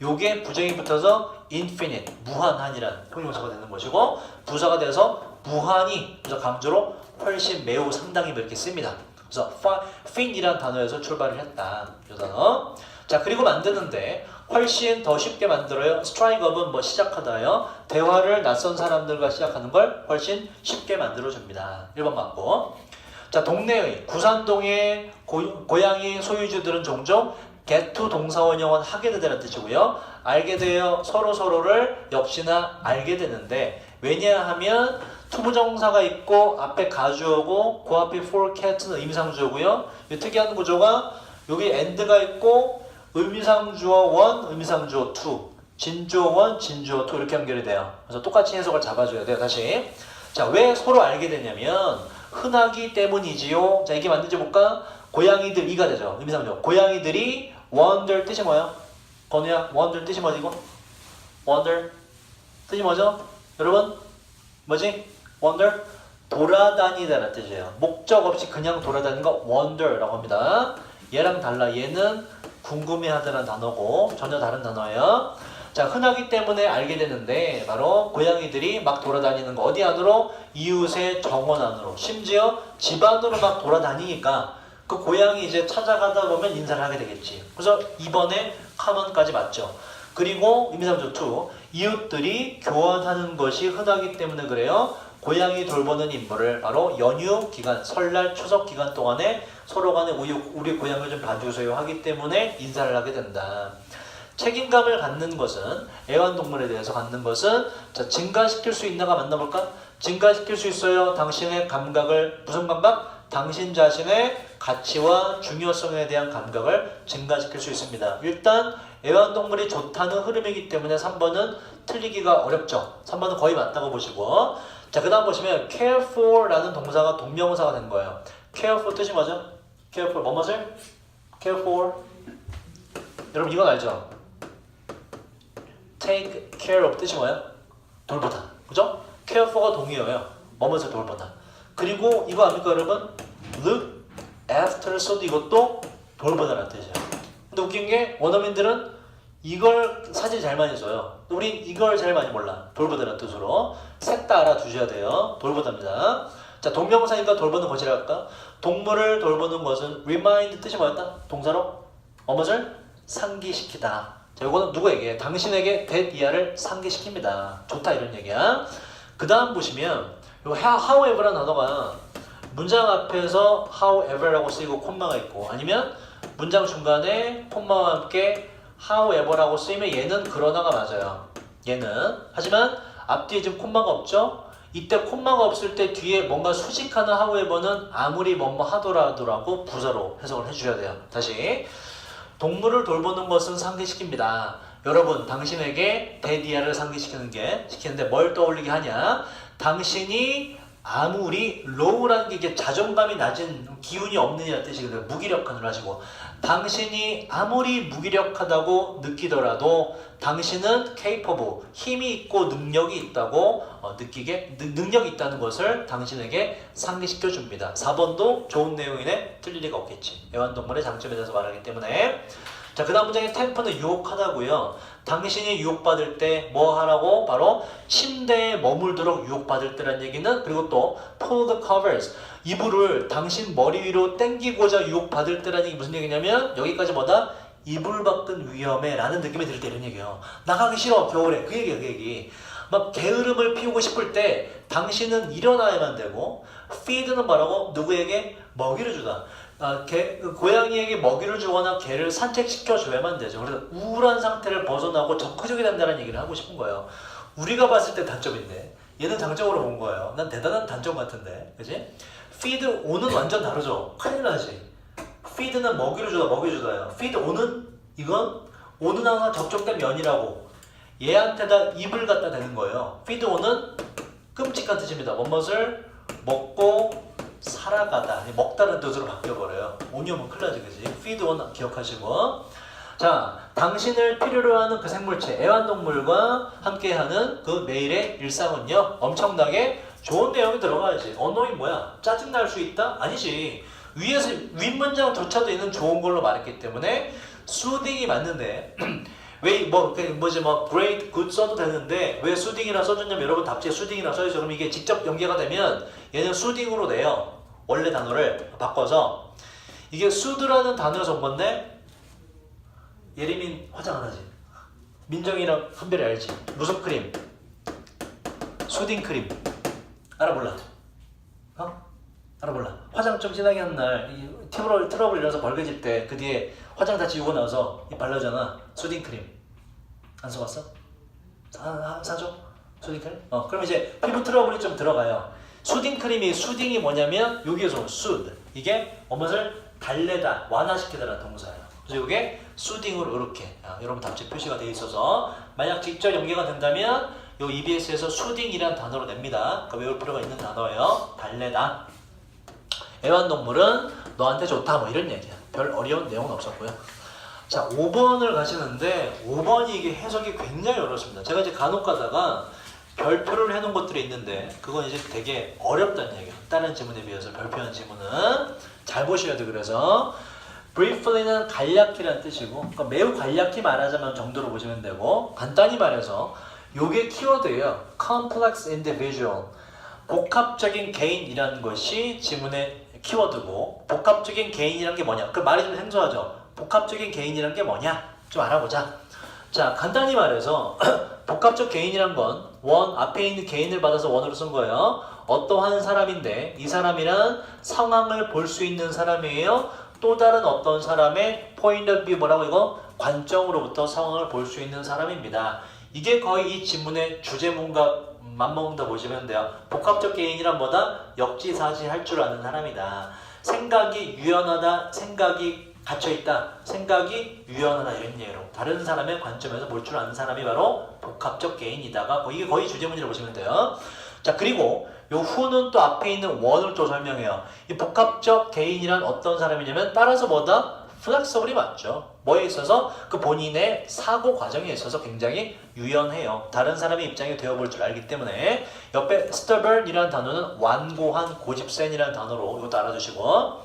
요게 부정이 붙어서 infinite, 무한한이라는 형용사가 되는 것이고, 부사가 돼서 무한히, 그래서 강조로 훨씬, 매우, 상당히 이렇게 씁니다. 그래서 fin이라는 단어에서 출발을 했다. 이 단어. 자, 그리고 만드는데 훨씬 더 쉽게 만들어요. strike up은 뭐 시작하다요. 대화를 낯선 사람들과 시작하는 걸 훨씬 쉽게 만들어줍니다. 1번 맞고. 자, 동네의 구산동의 고양이 소유주들은 종종 get to 동사원형은 하게 되다는 뜻이고요. 알게 되어 서로서로를 역시나 알게 되는데, 왜냐하면 투부정사가 있고 앞에 가주어고 그 앞에 for cat는 의미상주어고요. 이 특이한 구조가 여기 and가 있고 의미상주어 1, 의미상주어 2, 진주어 1, 진주어 2 이렇게 연결이 돼요. 그래서 똑같이 해석을 잡아줘야 돼요. 다시. 자, 왜 서로 알게 되냐면 흔하기 때문이지요. 자, 이게 맞는지 볼까? 고양이들, 이가 되죠. 의미상주어. 고양이들이 wander 뜻이 뭐야? 건우야, wander 뜻이 뭐지 이거? wander 뜻이 뭐죠? 여러분? 뭐지? wander? 돌아다니다라는 뜻이에요. 목적 없이 그냥 돌아다니는 거 wander라고 합니다. 얘랑 달라. 얘는 궁금해하다는 단어고 전혀 다른 단어예요. 자, 흔하기 때문에 알게 되는데 바로 고양이들이 막 돌아다니는 거 어디 안으로? 이웃의 정원 안으로, 심지어 집 안으로 막 돌아다니니까 그 고양이 이제 찾아가다 보면 인사를 하게 되겠지. 그래서 2번에 common까지 맞죠. 그리고 의미상주 2, 이웃들이 교환하는 것이 흔하기 때문에 그래요. 고양이 돌보는 임무를 바로 연휴 기간, 설날, 추석 기간 동안에 서로 간에 우리 고양이를 좀 봐주세요 하기 때문에 인사를 하게 된다. 책임감을 갖는 것은, 애완동물에 대해서 갖는 것은, 자, 증가시킬 수 있나가 만나볼까? 증가시킬 수 있어요. 당신의 감각을, 무슨 감각? 당신 자신의 가치와 중요성에 대한 감각을 증가시킬 수 있습니다. 일단 애완동물이 좋다는 흐름이기 때문에 3번은 틀리기가 어렵죠. 3번은 거의 맞다고 보시고, 자, 그 다음 보시면 care for 라는 동사가 동명사가 된 거예요. care for 뜻이 뭐죠? care for 뭐뭇을? care for, 여러분 이건 알죠? take care of 뜻이 뭐예요? 돌보다. 그죠? care for가 동의어예요. 뭐뭇을 돌보다. 그리고 이거 압니까 여러분? look after 써도 이것도 돌보다라는 뜻이에요. 근데 웃긴 게 원어민들은 이걸 사실 잘 많이 써요. 우린 이걸 잘 많이 몰라. 돌보다라는 뜻으로. 셋 다 알아두셔야 돼요. 돌보다입니다. 자, 동명사니까 돌보는 것이랄까? 동물을 돌보는 것은 remind 뜻이 뭐였다? 동사로 무엇을 상기시키다. 자, 이거는 누구에게? 당신에게 that 이하를 상기시킵니다. 좋다 이런 얘기야. 그 다음 보시면 요 however라는 단어가 문장 앞에서 however라고 쓰이고 콤마가 있고 아니면 문장 중간에 콤마와 함께 however라고 쓰이면 얘는 그러나가 맞아요. 얘는. 하지만 앞뒤에 지금 콤마가 없죠? 이때 콤마가 없을 때 뒤에 뭔가 수식하는 however는 아무리 뭐뭐 하더라도라고 부사로 해석을 해주셔야 돼요. 다시. 동물을 돌보는 것은 상기시킵니다. 여러분, 당신에게 대디아를 시키는데 뭘 떠올리게 하냐? 당신이 아무리 low라는 게 이게 자존감이 낮은 기운이 없느냐는 뜻이거든요. 무기력한을 하시고 당신이 아무리 무기력하다고 느끼더라도 당신은 capable, 힘이 있고 능력이 있다고 느끼게 능력이 있다는 것을 당신에게 상기시켜 줍니다. 4번도 좋은 내용이네. 틀릴 리가 없겠지. 애완동물의 장점에 대해서 말하기 때문에. 자, 그 다음 문장에 템프는 유혹하다고요. 당신이 유혹받을 때 뭐 하라고? 바로 침대에 머물도록 유혹받을 때란 얘기는 그리고 또 pull the covers 이불을 당신 머리 위로 당기고자 유혹받을 때라는 얘기 무슨 얘기냐면 여기까지 뭐다? 이불 밖은 위험해 라는 느낌이 들 때 이런 얘기예요. 나가기 싫어 겨울에 그 얘기야 그 얘기. 막 게으름을 피우고 싶을 때 당신은 일어나야만 되고 feed는 뭐라고? 누구에게? 먹이를 주다. 고양이에게 먹이를 주거나 개를 산책시켜줘야만 되죠. 그래서 우울한 상태를 벗어나고 적극적이 된다는 얘기를 하고 싶은 거예요. 우리가 봤을 때 단점인데 얘는 장점으로 본 거예요. 난 대단한 단점 같은데 그치? feed 오는 완전 다르죠. 큰일 나지. feed는 먹이를 주다 먹여주다예요. feed 오는 이건 오는 항상 접촉된 면이라고 얘한테다 입을 갖다 대는 거예요. feed 오는 끔찍한 뜻입니다. 무엇을 먹고 살아가다 먹다는 뜻으로 바뀌어버려요. 온이 오면 큰일 나지 그치? feed on 기억하시고 자 당신을 필요로 하는 그 생물체 애완동물과 함께하는 그 매일의 일상은요 엄청나게 좋은 내용이 들어가야지. 언어인 뭐야? 짜증날 수 있다? 아니지. 위에서 윗문장조차도 있는 좋은 걸로 말했기 때문에 soothing이 맞는데 왜 great, good 써도 되는데 왜 soothing이라 써줬냐면 여러분 답지에 soothing이라 써있죠. 그럼 이게 직접 연계가 되면 얘는 soothing으로 내요. 원래 단어를 바꿔서 이게 sooth라는 단어가 전 건데 예림인 화장 안 하지. 민정이랑 한별이 알지. 무슨 크림? soothing 크림. 알아 몰라? 알아 몰라. 화장 좀 진하게 하는 날 트러블 일어나서 벌게질 때 그 뒤에 화장 다 지우고 나서 이 발라주잖아. 수딩 크림. 안 써봤어? 사줘? 수딩 크림? 그럼 이제 피부 트러블이 좀 들어가요. 수딩 크림이 수딩이 뭐냐면 여기에서 soothe. 이게 무엇을 달래다, 완화시키다라는 동사예요. 그래서 이게 수딩으로 이렇게 여러분 답지 표시가 되어 있어서 만약 직접 연계가 된다면 요 EBS에서 수딩이라는 단어로 냅니다. 그 외울 필요가 있는 단어예요. 달래다. 애완동물은 너한테 좋다 뭐 이런 얘기야. 별 어려운 내용은 없었고요. 자 5번을 가시는데 5번이 이게 해석이 굉장히 어렵습니다. 제가 이제 간혹 가다가 별표를 해놓은 것들이 있는데 그건 이제 되게 어렵다는 얘기예요. 다른 지문에 비해서 별표한 지문은 잘 보셔야 돼요. 그래서 briefly는 간략히라는 뜻이고 그러니까 매우 간략히 말하자면 정도로 보시면 되고 간단히 말해서 요게 키워드예요. complex individual 복합적인 개인이라는 것이 지문의 키워드고 복합적인 개인이란 게 뭐냐? 그 말이 좀 생소하죠? 복합적인 개인이란 게 뭐냐? 좀 알아보자. 자, 간단히 말해서 복합적 개인이란 건 원, 앞에 있는 개인을 받아서 원으로 쓴 거예요. 어떠한 사람인데 이 사람이란 상황을 볼 수 있는 사람이에요. 또 다른 어떤 사람의 point of view 뭐라고 이거? 관점으로부터 상황을 볼 수 있는 사람입니다. 이게 거의 이 지문의 주제문과 맞먹는다 보시면 돼요. 복합적 개인이란 뭐다? 역지사지할 줄 아는 사람이다. 생각이 유연하다, 생각이 갇혀있다, 생각이 유연하다 이런 예로 다른 사람의 관점에서 볼 줄 아는 사람이 바로 복합적 개인이다가 이게 거의 주제문이라고 보시면 돼요. 자 그리고 요 후는 또 앞에 있는 원을 또 설명해요. 이 복합적 개인이란 어떤 사람이냐면 따라서 뭐다? 플렉서블이 맞죠. 뭐에 있어서 그 본인의 사고 과정에 있어서 굉장히 유연해요. 다른 사람의 입장에 되어볼 줄 알기 때문에 옆에 stubborn이라는 단어는 완고한, 고집센이라는 단어로 이것도 알아주시고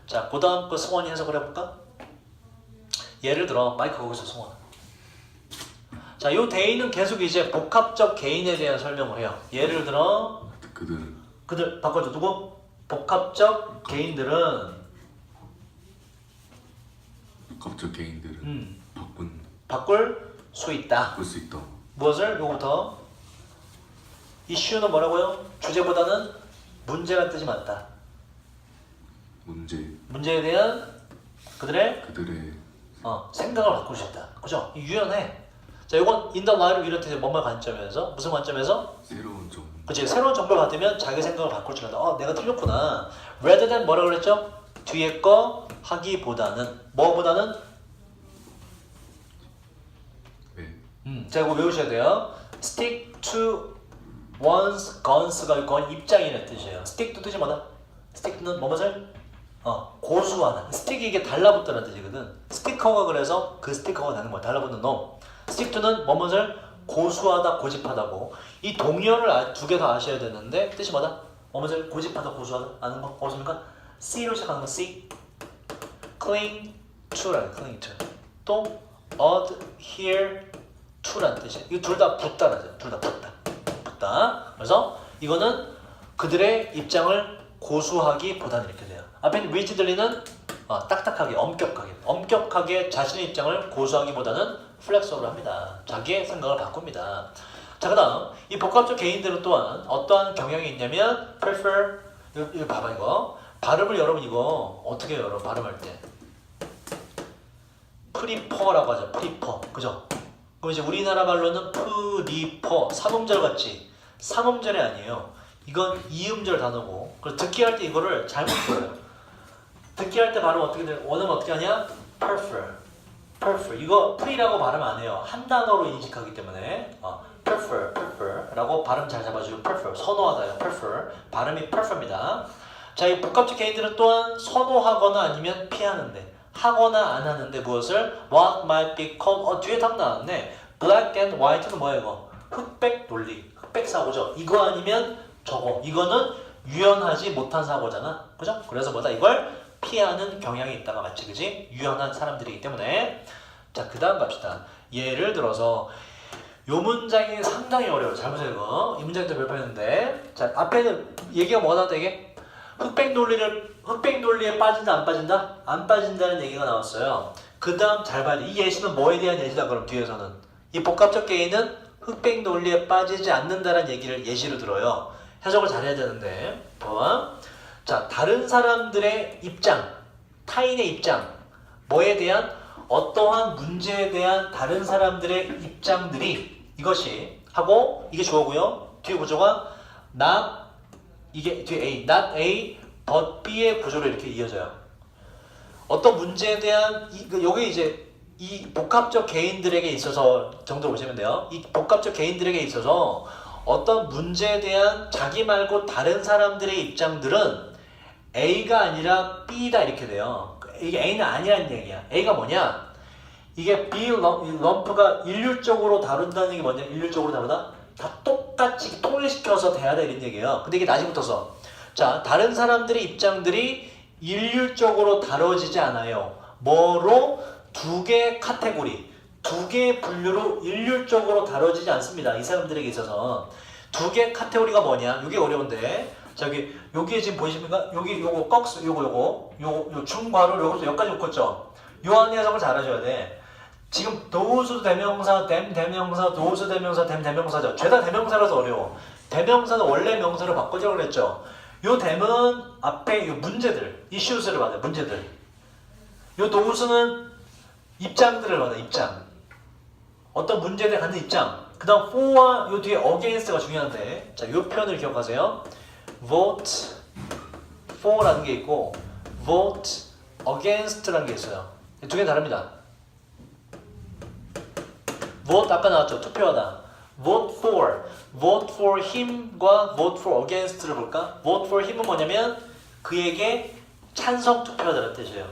자, 그 다음 거 승원이 해석을 해볼까? 예를 들어 마이크 거기서 승원 자, 요 대인은 계속 이제 복합적 개인에 대한 설명을 해요. 예를 들어
그들은
그들 바꿔줘. 누구? 복합적 개인들은
복합적 개인들은 바꿀
수 있다.
바꿀 수 있다.
무엇을? 요거부터 이슈는 뭐라고요? 주제보다는 문제란 뜻이 맞다. 문제에 대한 그들의 생각을 바꿀 수 있다. 그죠? 유연해. 자, 이건 in the light로 이렇게 뭐뭐 관점에서 무슨 관점에서?
새로운 점.
그치, 새로운 정보를 받으면 자기 생각을 바꿀 줄 안다. 내가 틀렸구나. rather than 뭐라 그랬죠? 뒤에 거 하기보다는 뭐보다는? 자, 이거 외우셔야 돼요. stick to one's guns가 건 입장이라는 뜻이에요. stick도 뜻이 뭐다? stick는 뭐뭐를? 고수하다. 스틱이 이게 달라붙다는 뜻이거든. 스티커가 그래서 그 스티커가 되는 거야. 달라붙는 놈. stick to는 뭐뭐를 고수하다, 고집하다고. 이 동의어를 두 개 다 아셔야 되는데 뜻이 뭐다? 뭐뭐를 고집하다, 고수하다. 아는 거? 어디습니까? C로 시작하는 거 C. cling to라는 cling to. 또 adhere to라는 뜻이에요. 이거 둘 다 붙다라죠. 둘 다 붙다. 그래서 이거는 그들의 입장을 고수하기보다는 이렇게 돼요. 앞에 있는 rigidly는 딱딱하게, 엄격하게 자신의 입장을 고수하기보다는 flexible로 합니다. 자기의 생각을 바꿉니다. 자, 그 다음 이 복합적 개인들은 또한 어떠한 경향이 있냐면 prefer, 이거 봐봐. 이거 발음을 여러분 이거 어떻게 해요? 여러분 발음할 때 prefer라고 하죠. prefer, 그죠? 그럼 이제 우리나라 말로는 prefer, 삼음절 같지? 삼음절이 아니에요. 이건 이음절 단어고. 그래서 듣기 할 때 이거를 잘못 들어요. 듣기 할 때 발음 어떻게 돼? 원하면 어떻게 하냐? prefer. 이거 pre라고 발음 안 해요. 한 단어로 인식하기 때문에 prefer라고 발음 잘 잡아주고 prefer, 선호하다요. prefer. 발음이 prefer입니다. 자, 이 복합적 개인들은 또한 선호하거나 아니면 피하는데, 하거나 안 하는데 무엇을? What might be called, 뒤에 답 나왔네. Black and white는 뭐예요 이거? 흑백 논리, 흑백 사고죠. 이거 아니면 저거. 이거는 유연하지 못한 사고잖아. 그죠? 그래서 뭐다? 이걸 피하는 경향이 있다가 맞지, 그지? 유연한 사람들이기 때문에. 자, 그 다음 갑시다. 예를 들어서 요 문장이 상당히 어려워요. 잘 보세요 이거. 이 문장도 몇 번인데, 자, 앞에는 얘기가 뭐다 되게? 흑백 논리에 빠진다 안 빠진다? 안 빠진다는 얘기가 나왔어요. 그 다음 잘 봐야 돼. 이 예시는 뭐에 대한 예시다 그럼 뒤에서는? 이 복합적 개인은 흑백 논리에 빠지지 않는다는 얘기를 예시로 들어요. 해석을 잘해야 되는데, 봐봐. 자, 다른 사람들의 입장, 타인의 입장, 뭐에 대한 어떠한 문제에 대한 다른 사람들의 입장들이 이것이 하고 이게 주어고요. 뒤에 구조가 not, 이게 뒤에 A, not A but B의 구조로 이렇게 이어져요. 어떤 문제에 대한 여기 이제 이 복합적 개인들에게 있어서 정도 보시면 돼요. 이 복합적 개인들에게 있어서 어떤 문제에 대한 자기 말고 다른 사람들의 입장들은 A가 아니라 B다 이렇게 돼요. 이게 A는 아니라는 얘기야. A가 뭐냐? 이게 B 럼프가 일률적으로 다룬다는 게 뭐냐? 일률적으로 다루다? 다 똑같이 통일시켜서 돼야 돼 이런 얘기예요. 근데 이게 낮이 붙어서 자, 다른 사람들의 입장들이 일률적으로 다뤄지지 않아요. 뭐로? 두 개의 카테고리, 두 개의 분류로 일률적으로 다뤄지지 않습니다. 이 사람들에게 있어서 두 개의 카테고리가 뭐냐? 이게 어려운데 자, 여기에 지금 보이십니까? 여기 요거 꺽스 요거 중괄호 요것도 여기까지 묶었죠? 요 안에 해석을 잘 하셔야 돼. 지금 those 대명사, them 대명사, those 대명사, them 대명사죠. 죄다 대명사라서 어려워. 대명사는 원래 명사로 바꿔주라고 그랬죠. 요 them은 앞에 요 문제들, issues를 받아요. 문제들. 요 those는 입장들을 받아요. 입장. 어떤 문제에 대해 갖는 입장. 그 다음 for와 요 뒤에 against가 중요한데 자, 요 표현을 기억하세요. vote for라는 게 있고 vote against라는 게 있어요. 두 개 다릅니다. vote 아까 나왔죠. 투표하다. vote for him과 vote for against를 볼까? vote for him은 뭐냐면 그에게 찬성 투표하다는 뜻이에요.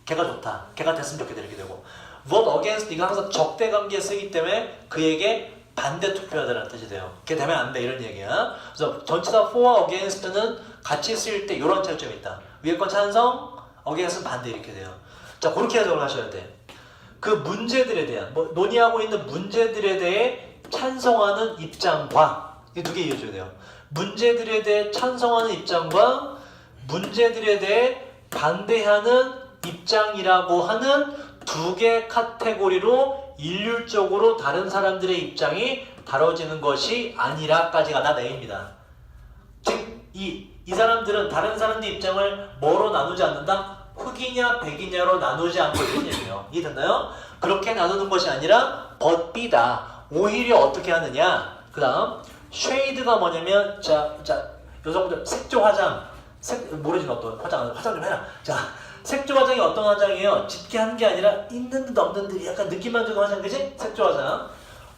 걔가 좋다. 걔가 됐으면 좋겠다 이렇게 되고 vote against 이거 항상 적대 관계에 쓰기 때문에 그에게 반대 투표하다는 뜻이 돼요. 걔 되면 안 돼 이런 얘기야. 그래서 전체 다 for와 against는 같이 쓰일 때 이런 차이점이 있다. 위에 건 찬성, against는 반대 이렇게 돼요. 자, 그렇게 해석을 하셔야 돼. 그 문제들에 대한 논의하고 있는 문제들에 대해 찬성하는 입장과 이 두 개 이어줘야 돼요. 문제들에 대해 찬성하는 입장과 문제들에 대해 반대하는 입장이라고 하는 두 개 카테고리로 일률적으로 다른 사람들의 입장이 다뤄지는 것이 아니라까지가 다 내입니다. 즉, 이 사람들은 다른 사람들의 입장을 뭐로 나누지 않는다? 흑이냐 백이냐로 나누지 않고 이런 얘기예요. 이해됐나요? 그렇게 나누는 것이 아니라 벗비다. 오히려 어떻게 하느냐? 그 다음 쉐이드가 뭐냐면 여성들 색조 화장 모르지 너 또 화장 좀 해라. 자, 색조 화장이 어떤 화장이에요? 짙게 하는 게 아니라 있는 듯 없는 듯 약간 느낌만 주는 화장, 그지? 색조 화장.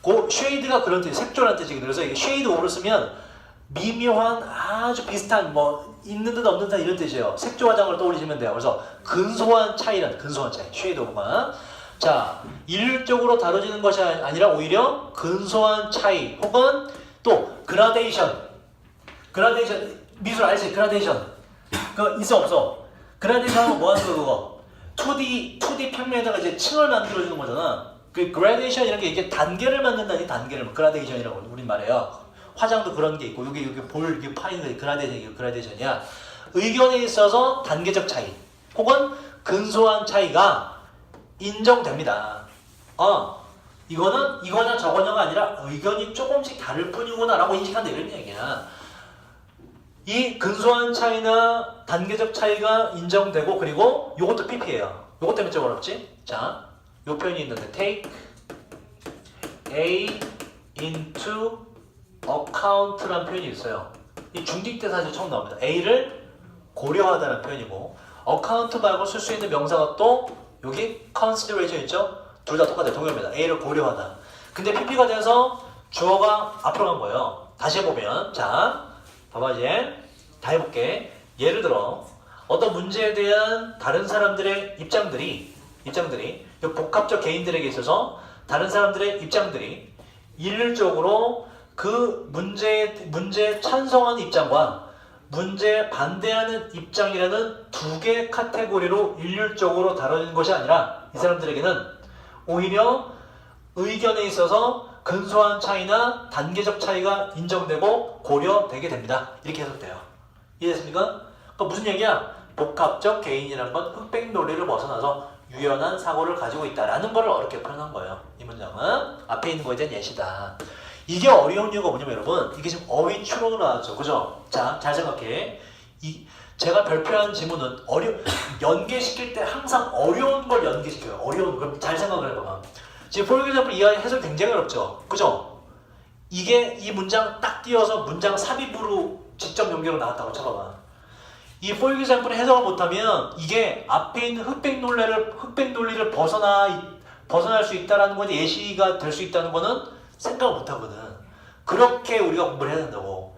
그 쉐이드가 그런 뜻이 색조라는 뜻이거든요. 그래서 이게 쉐이드 오로 쓰면 미묘한 아주 비슷한 뭐 있는 듯 없는 듯 이런 뜻이에요. 색조 화장을 떠올리시면 돼요. 그래서 근소한 차이란 근소한 차이 쉐이드 오가. 자, 일률적으로 다뤄지는 것이 아니라 오히려 근소한 차이 혹은 또 그라데이션 미술 알지? 그라데이션 그거 있어 없어? 그라데이션 하면 뭐 하는 거 그거? 2D 평면에다가 이제 층을 만들어주는 거잖아. 그 그라데이션이라는 게 이게 단계를 만든다니 단계를 그라데이션이라고 우린 말해요. 화장도 그런 게 있고 여기 이게 파인 거 그라데이션이야. 의견에 있어서 단계적 차이 혹은 근소한 차이가 인정됩니다. 이거냐 저거냐가 아니라 의견이 조금씩 다를 뿐이구나라고 인식한다 이런 얘기야. 이 근소한 차이나 단계적 차이가 인정되고 그리고 요것도 PP예요. 요것 때문에 좀 어렵지? 자, 요 표현이 있는데 take A into account라는 표현이 있어요. 이 중딩 때 사실 처음 나옵니다. A를 고려하다는 표현이고 account 말고 쓸 수 있는 명사가 또 여기 consideration 있죠? 둘 다 똑같아요. 동일합니다. A를 고려하다. 근데 PP가 돼서 주어가 앞으로 간 거예요. 다시 해보면 자 봐봐 이제 다 해볼게. 예를 들어 어떤 문제에 대한 다른 사람들의 입장들이 이 복합적 개인들에게 있어서 다른 사람들의 입장들이 일률적으로 그 문제에 찬성하는 입장과 문제에 반대하는 입장이라는 두 개 카테고리로 일률적으로 다뤄지는 것이 아니라 이 사람들에게는 오히려 의견에 있어서 근소한 차이나 단계적 차이가 인정되고 고려되게 됩니다. 이렇게 해석돼요. 이해됐습니까? 그러니까 무슨 얘기야? 복합적 개인이라는 건 흑백 논리를 벗어나서 유연한 사고를 가지고 있다라는 걸 어렵게 표현한 거예요. 이 문장은 앞에 있는 거에 대한 예시다. 이게 어려운 이유가 뭐냐면 여러분 이게 지금 어휘 추론으로 나왔죠. 그죠? 자, 잘 생각해. 제가 발표한 지문은 연계시킬 때 항상 어려운 걸 연계시켜요. 어려운 걸 잘 생각을 해봐. 지금 for example 이 해석 굉장히 어렵죠. 그죠? 이 문장 딱 띄어서 문장 삽입으로 직접 연결로 나왔다고 쳐봐봐. 이 for example의 해석을 못하면 이게 앞에 있는 흑백 논리를 벗어날 수 있다라는 거지 예시가 될 수 있다는 거는 생각을 못하거든. 그렇게 우리가 공부를 해야 된다고.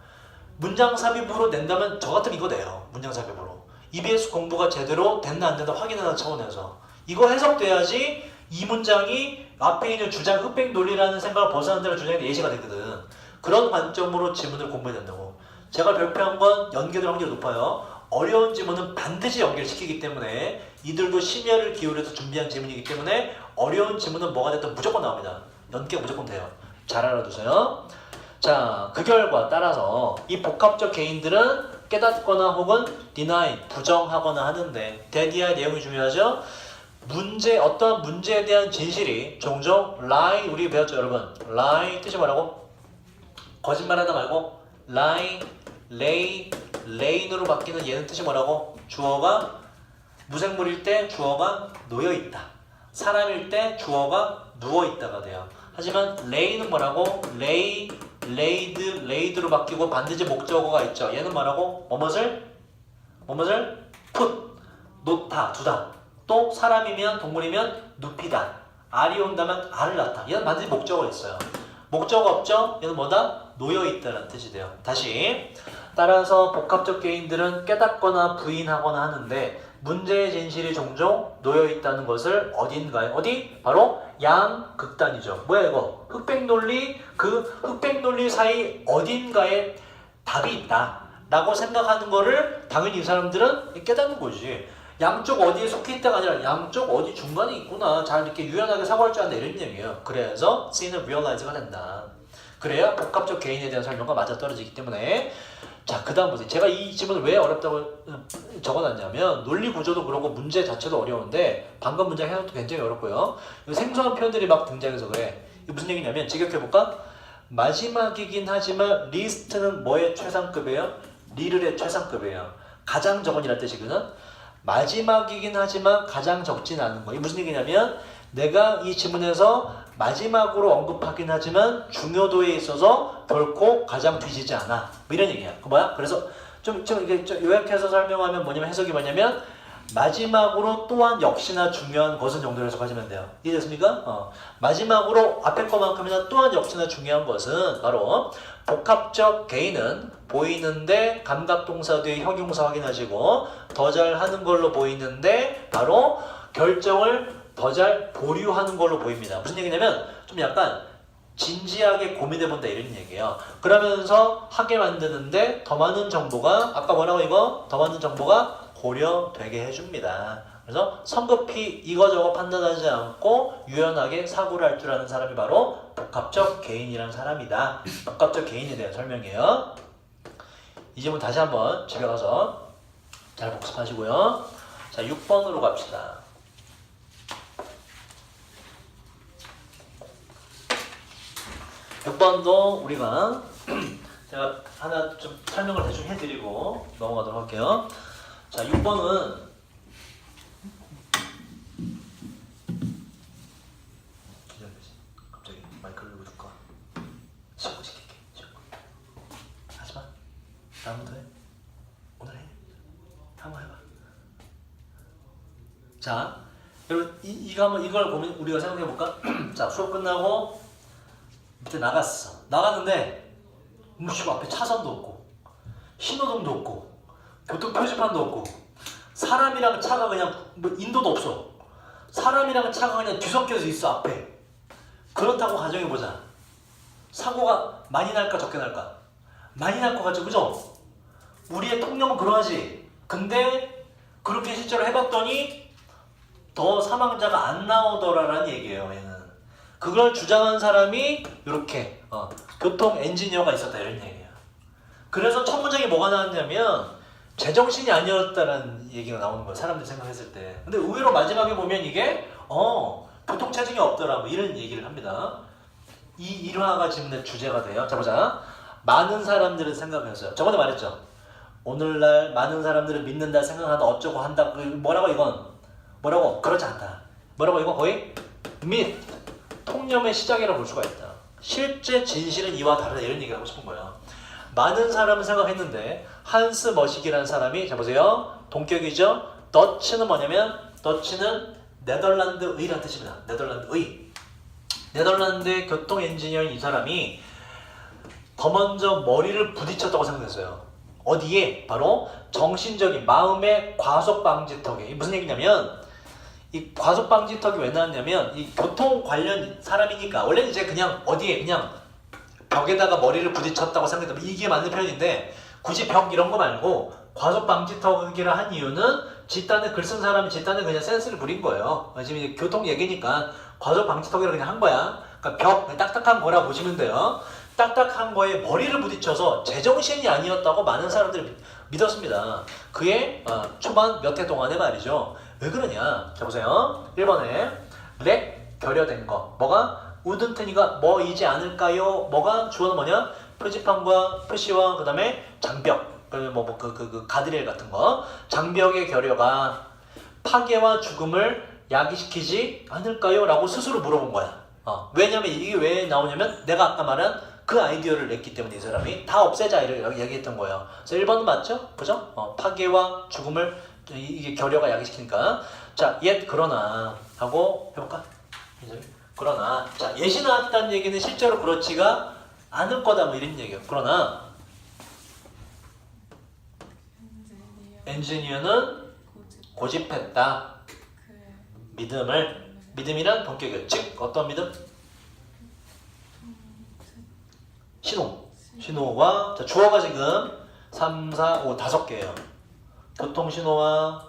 문장 삽입으로 낸다면 저 같으면 이거 돼요. 문장 삽입으로. EBS 공부가 제대로 됐나 안 됐나 확인하는 차원에서. 이거 해석돼야지 이 문장이 앞에 있는 주장 흑백 논리라는 생각을 벗어난다는 주장이 예시가 되거든. 그런 관점으로 지문을 공부해야 된다고. 제가 발표한 건 연계될 확률이 높아요. 어려운 지문은 반드시 연결시키기 때문에 이들도 심혈을 기울여서 준비한 지문이기 때문에 어려운 지문은 뭐가 됐든 무조건 나옵니다. 연계가 무조건 돼요. 잘 알아두세요. 자, 그 결과 따라서 이 복합적 개인들은 깨닫거나 혹은 deny, 부정하거나 하는데 대디아의 내용이 중요하죠. 어떤 문제에 대한 진실이 종종 lie, 우리 배웠죠 여러분? lie 뜻이 뭐라고? 거짓말하다 말고 lie, lay, lay인으로 바뀌는 얘는 뜻이 뭐라고? 주어가 무생물일 때 주어가 놓여있다. 사람일 때 주어가 누워있다가 돼요. 하지만 lay는 뭐라고? lay, laid, laid로 바뀌고 반드시 목적어가 있죠. 얘는 뭐라고? 뭐뭇을 put, 놓다, 두다. 또 사람이면 동물이면 눕히다. R이 온다면 R을 낳다. 얘는 반드시 목적어가 있어요. 목적어가 없죠? 얘는 뭐다? 놓여있다는 뜻이 돼요. 다시 따라서 복합적 개인들은 깨닫거나 부인하거나 하는데 문제의 진실이 종종 놓여있다는 것을 어딘가에 어디? 바로 양극단이죠. 뭐야 이거? 흑백 논리 그 흑백 논리 사이 어딘가에 답이 있다 라고 생각하는 거를 당연히 이 사람들은 깨닫는 거지. 양쪽 어디에 속해 있다가 아니라 양쪽 어디 중간에 있구나. 잘 이렇게 유연하게 사고할 줄 안다 이런 얘기예요. 그래서 C는 realize가 된다. 그래야 복합적 개인에 대한 설명과 맞아떨어지기 때문에. 자, 그 다음 보세요. 제가 이 지문을 왜 어렵다고 적어놨냐면 논리 구조도 그렇고 문제 자체도 어려운데 방금 문장 해석도 굉장히 어렵고요. 생소한 표현들이 막 등장해서 그래. 이게 무슨 얘기냐면 직역해볼까? 마지막이긴 하지만 리스트는 뭐의 최상급이에요? 리를의 최상급이에요. 가장 적은이란 뜻이거든. 마지막이긴 하지만 가장 적진 않은 거. 이게 무슨 얘기냐면 내가 이 지문에서 마지막으로 언급하긴 하지만 중요도에 있어서 결코 가장 뒤지지 않아. 뭐 이런 얘기야. 그 뭐야? 그래서 이게 요약해서 설명하면 뭐냐면 해석이 뭐냐면 마지막으로 또한 역시나 중요한 것은 정도로 해석하시면 돼요. 이해됐습니까? 마지막으로 앞에 거만큼이나 또한 역시나 중요한 것은 바로 복합적 개인은 보이는데 감각동사 뒤에 형용사 확인하시고 더 잘하는 걸로 보이는데 바로 결정을 더 잘 보류하는 걸로 보입니다. 무슨 얘기냐면 좀 약간 진지하게 고민해본다 이런 얘기예요. 그러면서 하게 만드는데 더 많은 정보가 아까 뭐라고 이거? 더 많은 정보가 고려되게 해줍니다. 그래서 성급히 이거저거 판단하지 않고 유연하게 사고를 할 줄 아는 사람이 바로 복합적 개인이라는 사람이다. 복합적 개인에 대한 설명이에요. 이 질문 다시 한번 집에 가서 잘 복습하시고요. 자, 6번으로 갑시다. 6번도 우리가 제가 하나 좀 설명을 대충 해드리고 넘어가도록 할게요. 자, 6번은 갑자기 마이크를 들고 줄까? 시킬게. 하지마. 다음부터 해. 오늘 해. 한번 해봐. 자, 여러분 이거 한번 이걸 보면 우리가 생각해 볼까? 자, 수업 끝나고 밑에 나갔는데 앞에 차선도 없고 신호등도 없고 교통 표지판도 없고 사람이랑 차가 그냥 뭐 인도도 없어. 사람이랑 차가 그냥 뒤섞여서 있어 앞에. 그렇다고 가정해보자. 사고가 많이 날까 적게 날까? 많이 날 것 같죠, 그죠? 우리의 통념은 그러하지. 근데 그렇게 실제로 해봤더니 더 사망자가 안 나오더라라는 얘기예요. 얘는 그걸 주장한 사람이 이렇게 교통 엔지니어가 있었다 이런 얘기예요. 그래서 첫 문장이 뭐가 나왔냐면 제정신이 아니었다는 얘기가 나오는 거예요. 사람들이 생각했을 때. 근데 의외로 마지막에 보면 이게 교통체증이 없더라 뭐 이런 얘기를 합니다. 이 일화가 지금의 주제가 돼요. 자, 보자. 많은 사람들은 생각했어요. 저번에 말했죠. 오늘날 많은 사람들은 믿는다 생각한다 어쩌고 한다. 뭐라고 이건? 뭐라고? 그렇지 않다. 뭐라고 이건 거의 밋 통념의 시작이라고 볼 수가 있다. 실제 진실은 이와 다르다 이런 얘기를 하고 싶은 거예요. 많은 사람은 생각했는데 한스 머시기라는 사람이 자 보세요. 동격이죠. 더치는 뭐냐면 더치는 네덜란드의라는 뜻입니다. 네덜란드의. 네덜란드의 교통 엔지니어인 이 사람이 더 먼저 머리를 부딪혔다고 생각했어요. 어디에? 바로 정신적인 마음의 과속 방지턱에. 무슨 얘기냐면 이 과속 방지턱이 왜 나왔냐면 이 교통 관련 사람이니까 원래는 이제 그냥 어디에 그냥 벽에다가 머리를 부딪혔다고 생각했다면 이게 맞는 표현인데 굳이 벽 이런 거 말고 과속 방지턱이라 한 이유는 집단에 글 쓴 사람이 집단에 그냥 센스를 부린 거예요. 지금 이제 교통 얘기니까 과속 방지턱이라 그냥 한 거야. 그러니까 벽 딱딱한 거라 보시면 돼요. 딱딱한 거에 머리를 부딪혀서 제정신이 아니었다고 많은 사람들이 믿었습니다. 그의 초반 몇 해 동안에 말이죠. 왜 그러냐? 자 보세요. 1번에 렉 결여된 거. 뭐가? 우든튼이가 뭐이지 않을까요? 뭐가 주어는 뭐냐? 표지판과 표시와 그 다음에 장벽. 그 가드레일 같은 거. 장벽의 결여가 파괴와 죽음을 야기시키지 않을까요? 라고 스스로 물어본 거야. 왜냐면 이게 왜 나오냐면 내가 아까 말한 그 아이디어를 냈기 때문에 이 사람이 다 없애자 이렇게 얘기했던 거예요. 그래서 1번은 맞죠? 그죠? 파괴와 죽음을 이게 결여가 야기시키니까. 자, 그러나 하고 해볼까? 그러나 자, 예시 나왔다는 얘기는 실제로 그렇지가 않을 거다 뭐 이런 얘기예요. 그러나 엔지니어는 고집했다. 믿음이란 본격이에요. 즉 어떤 믿음? 신호가 자, 주어가 지금 3, 4, 5 5개예요. 교통신호와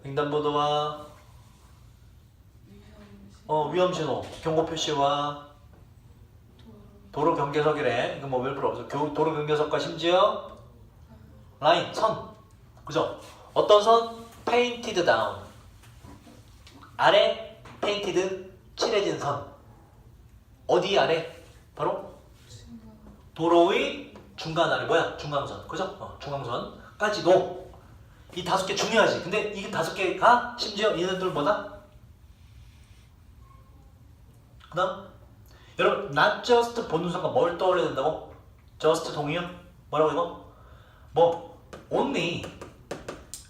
횡단보도와 위험신호, 경고표시와 도로 경계석이래. 이거 뭐 별 필요 없어. 도로 경계석과 심지어 라인, 선. 그죠? 어떤 선? painted down. 아래 painted 칠해진 선. 어디 아래? 바로 도로의 중간 아래 뭐야? 중앙선. 그죠? 중앙선까지도 이 5개 중요하지. 근데 이 5개가 심지어 얘네들보다 그다음 여러분 not just 보는 순간 뭘 떠올려야 된다고? just 동의어? 뭐라고 이거? 뭐 only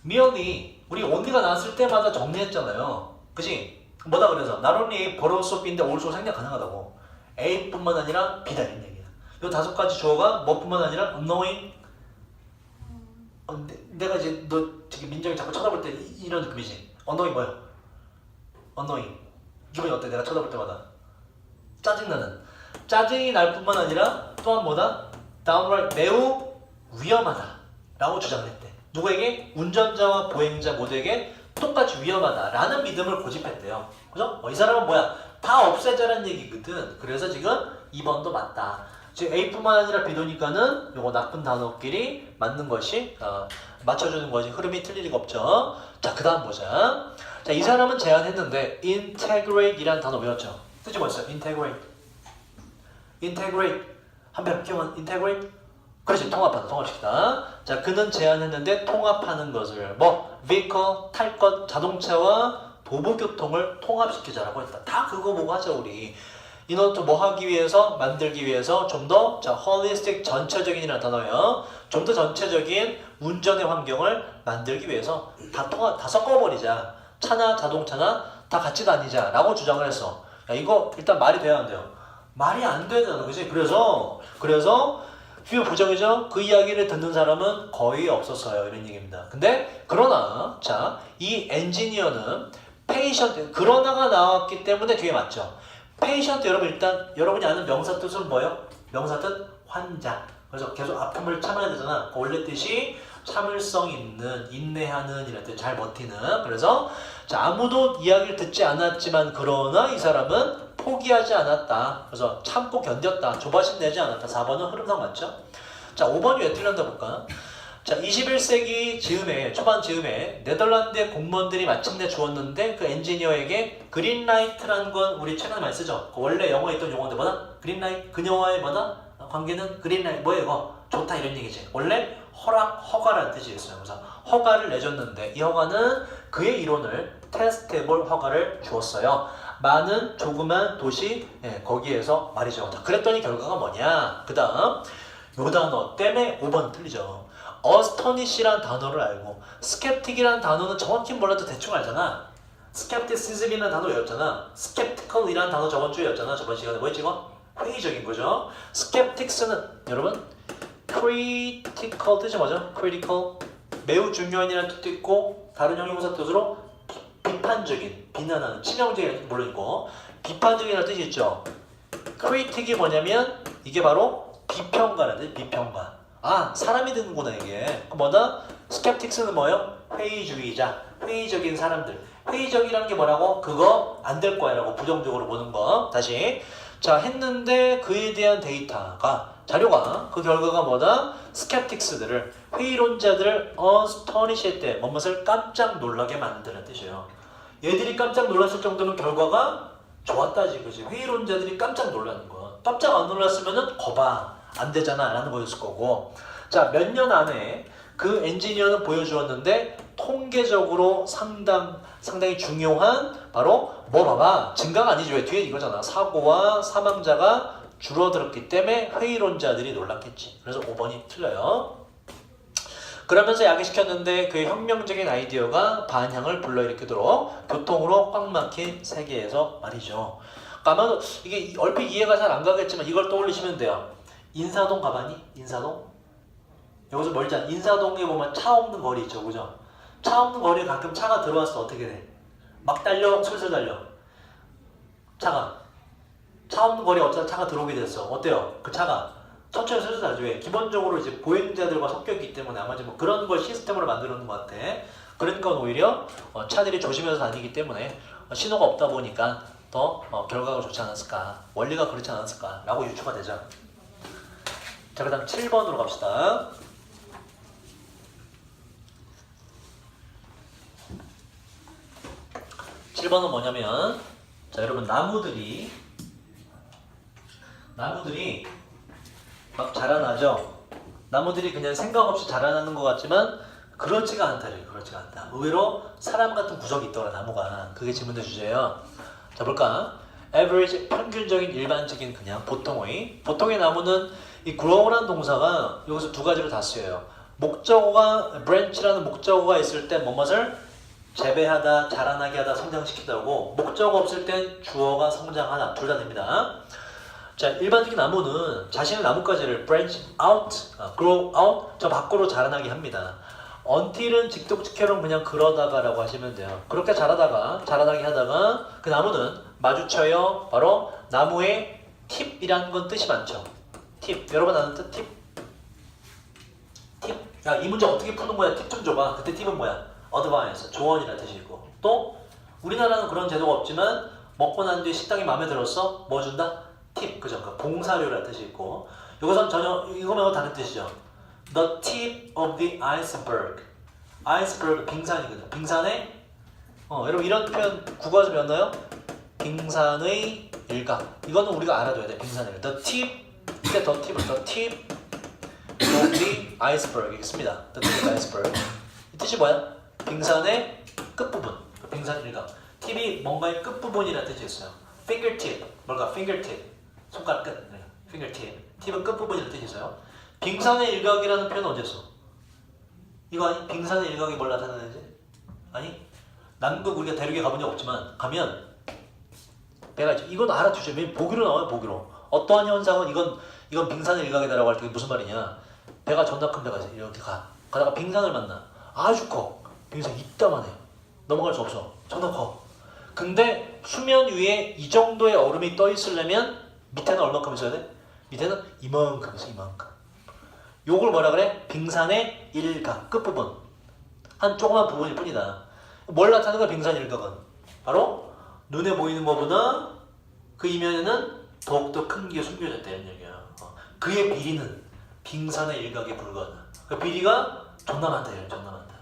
merely 우리 only가 나왔을 때마다 정리했잖아요. 그치? 뭐다 그래서 not only but also B인데 also 생략 가능하다고. A뿐만 아니라 B다 이런 얘기야. 이 5가지 주어가 뭐뿐만 아니라 unknowing 내가 이제 너 되게 민정이 자꾸 쳐다볼 때 이런 느낌이지. unknowing 뭐야? unknowing 기분이 어때? 내가 쳐다볼 때마다 짜증나는 짜증이 날 뿐만 아니라 또한 뭐다? downright 매우 위험하다 라고 주장을 했대. 누구에게? 운전자와 보행자 모두에게 똑같이 위험하다 라는 믿음을 고집했대요. 그죠? 이 사람은 뭐야? 다 없애자라는 얘기거든. 그래서 지금 2번도 맞다. 지금 A뿐만 아니라 B도니까는 요거 나쁜 단어끼리 맞는 것이 맞춰주는 것이 흐름이 틀릴 리가 없죠. 자, 그 다음 보자. 자, 이 사람은 제안했는데 integrate 이라는 단어 외웠죠? 뜻이 뭐였어요? integrate. integrate. 한번 기억은 integrate? 그렇지, 통합하다, 통합시키다. 자, 그는 제안했는데 통합하는 것을 뭐 vehicle, 탈 것, 자동차와 도보교통을 통합시키자라고 했다. 다 그거 보고 하자 우리. 이노트 뭐 하기 위해서? 만들기 위해서 좀 더 holistic 전체적인이라는 단어예요. 좀 더 전체적인 운전의 환경을 만들기 위해서 다 섞어버리자. 차나 자동차나 다 같이 다니자라고 주장을 했어. 야, 이거 일단 말이 돼야 안 돼요. 말이 안 되잖아, 그지? 그래서 휘어 부정이죠. 그 이야기를 듣는 사람은 거의 없었어요. 이런 얘기입니다. 근데 그러나 자, 이 엔지니어는 페이션트 그러나가 나왔기 때문에 뒤에 맞죠. 페이션트 여러분 일단 여러분이 아는 명사 뜻은 뭐예요? 명사 뜻 환자. 그래서 계속 아픔을 참아야 되잖아. 그 원래 뜻이 참을성 있는, 인내하는 이런 뜻, 잘 버티는. 그래서 자, 아무도 이야기를 듣지 않았지만 그러나 이 사람은 포기하지 않았다. 그래서 참고 견뎠다. 조바심 내지 않았다. 4번은 흐름상 맞죠? 자, 5번이 왜 틀렸나 볼까? 자, 21세기 초반 즈음에 네덜란드의 공무원들이 마침내 주었는데 그 엔지니어에게 그린라이트라는 건 우리 최근에 많이 쓰죠. 그 원래 영어에 있던 용어인데 뭐다? 그린라이트, 그녀와의 뭐다? 관계는 그린라이트, 뭐예요 이거? 좋다 이런 얘기지. 원래 허가라는 뜻이었어요. 그래서 허가를 내줬는데 이 허가는 그의 이론을 테스트해볼 허가를 주었어요. 많은 조그만 도시 거기에서 말이죠. 자, 그랬더니 결과가 뭐냐? 그 다음 요 단어 때문에 5번 틀리죠. astonish이란 단어를 알고 skeptic이란 단어는 정확히 몰라도 대충 알잖아. skepticism이라는 단어 외웠잖아. skeptical이라는 단어 저번 주에 외웠잖아. 저번 시간에 뭐였지 이거? 회의적인 거죠. skeptics는 여러분 critical 뜻이 뭐죠? critical 매우 중요한이라는 뜻도 있고 다른 형용사 뜻으로 비판적인, 비난하는, 치명적인 물론 있고 비판적이라는 뜻이 있죠. critic이 뭐냐면 이게 바로 비평가라는 뜻, 비평가. 아, 사람이 듣는구나 이게. 뭐다? skeptics는 뭐예요? 회의주의자, 회의적인 사람들. 회의적이라는 게 뭐라고? 그거 안 될 거야 라고 부정적으로 보는 거. 다시 자, 했는데 그에 대한 데이터가 자료가 그 결과가 뭐다? skeptics들을 회의론자들을 astonish 했대. 뭐뭇을 깜짝 놀라게 만드는 뜻이에요. 얘들이 깜짝 놀랐을 정도면 결과가 좋았다지, 그지? 회의론자들이 깜짝 놀라는 거. 깜짝 안 놀랐으면은 거봐 안 되잖아 라는 거였을 거고. 자, 몇 년 안에 그 엔지니어는 보여주었는데 통계적으로 상당히 중요한 바로 뭐 봐봐 증가가 아니지 왜 뒤에 이거잖아. 사고와 사망자가 줄어들었기 때문에 회의론자들이 놀랐겠지. 그래서 5번이 틀려요. 그러면서 야기시켰는데 그의 혁명적인 아이디어가 반향을 불러일으키도록 교통으로 꽉 막힌 세계에서 말이죠. 아마도 이게 얼핏 이해가 잘 안 가겠지만 이걸 떠올리시면 돼요. 인사동 가봤니? 인사동? 여기서 멀지 않아. 인사동에 보면 차 없는 거리 있죠, 그죠? 차 없는 거리에 가끔 차가 들어왔어. 어떻게 돼? 막 달려, 슬슬 달려. 차 없는 거리에 어쩌다 차가 들어오게 됐어. 어때요? 그 차가 천천히 슬슬 달죠. 왜? 기본적으로 이제 보행자들과 섞여 있기 때문에 아마 뭐 그런 걸 시스템으로 만들어놓은 것 같아. 그러니까 오히려 차들이 조심해서 다니기 때문에 신호가 없다 보니까 더 결과가 좋지 않았을까, 원리가 그렇지 않았을까 라고 유추가 되죠. 자, 그 다음 7번으로 갑시다. 7번은 뭐냐면, 자 여러분, 나무들이 막 자라나죠. 나무들이 그냥 생각 없이 자라나는 것 같지만 그렇지가 않다래요. 그렇지가 않다. 의외로 사람 같은 구석이 있더라, 나무가. 그게 질문의 주제예요. 자, 볼까? average, 평균적인, 일반적인, 그냥 보통의 나무는 이 grow라는 동사가 여기서 두 가지로 다 쓰여요. 목적어가 branch라는 목적어가 있을 때 뭐뭇을 재배하다, 자라나게 하다, 성장시키다고, 목적어 없을 땐 주어가 성장하다, 둘 다 됩니다. 자, 일반적인 나무는 자신의 나뭇가지를 branch out, grow out, 저 밖으로 자라나게 합니다. until은 직독직혈은 그냥 그러다가라고 하시면 돼요. 그렇게 자라나게 하다가 그 나무는 마주쳐요. 바로 나무의 팁이라는 건 뜻이 많죠. 팁, 여러분 아는 뜻? 팁? 야, 이 문제 어떻게 푸는 거야? 팁 좀 줘봐. 그때 팁은 뭐야? 어드바이스, 조언이라는 뜻이 있고, 또 우리나라는 그런 제도가 없지만 먹고 난 뒤에 식당이 마음에 들었어? 뭐 준다? 팁, 그죠? 그 봉사료라는 뜻이 있고, 이것은 전혀 이거 말고 다른 뜻이죠. The tip of the iceberg. iceberg, 빙산이거든요. 빙산의 여러분 이런 표현 국어에서 배웠나요? 빙산의 일각. 이거는 우리가 알아둬야 돼. 빙산의 일각. The tip, 이게 the tip of the iceberg 이겠습니다. The tip of the iceberg. 이 뜻이 뭐야? 빙산의 끝부분. 빙산 일각. 팁이 뭔가의 끝부분이라는 뜻이 있어요. fingertip. 뭘까? fingertip. 손가락 끝. 네. fingertip. 팁은 끝부분이라는 뜻이 있어요. 빙산의 일각이라는 표현은 언제 써? 이거 아니? 빙산의 일각이 뭘 나타내는지? 아니? 남극 우리가 대륙에 가본 적 없지만 가면 배가 있죠. 이건 알아두죠. 왜 보기로 나와요? 보기로. 어떠한 현상은 이건 빙산의 일각이다라고 할 때 무슨 말이냐? 배가 존나 큰 배가 있어. 이렇게 가다가 빙산을 만나. 아주 커. 빙산 이따만해. 넘어갈 수 없어. 존나 커. 근데 수면 위에 이 정도의 얼음이 떠 있으려면 밑에는 얼마큼 있어야 돼? 밑에는 이만큼 있어. 이만큼. 요걸 뭐라 그래? 빙산의 일각, 끝부분. 한 조그만 부분일 뿐이다. 뭘 나타내는 거야, 빙산 일각은? 바로 눈에 보이는 것보다 그 이면에는 더욱더 큰 게 숨겨져 있다는 얘기야. 그의 비리는 빙산의 일각에 불과하다. 그 비리가 존나 많다, 존나 많다.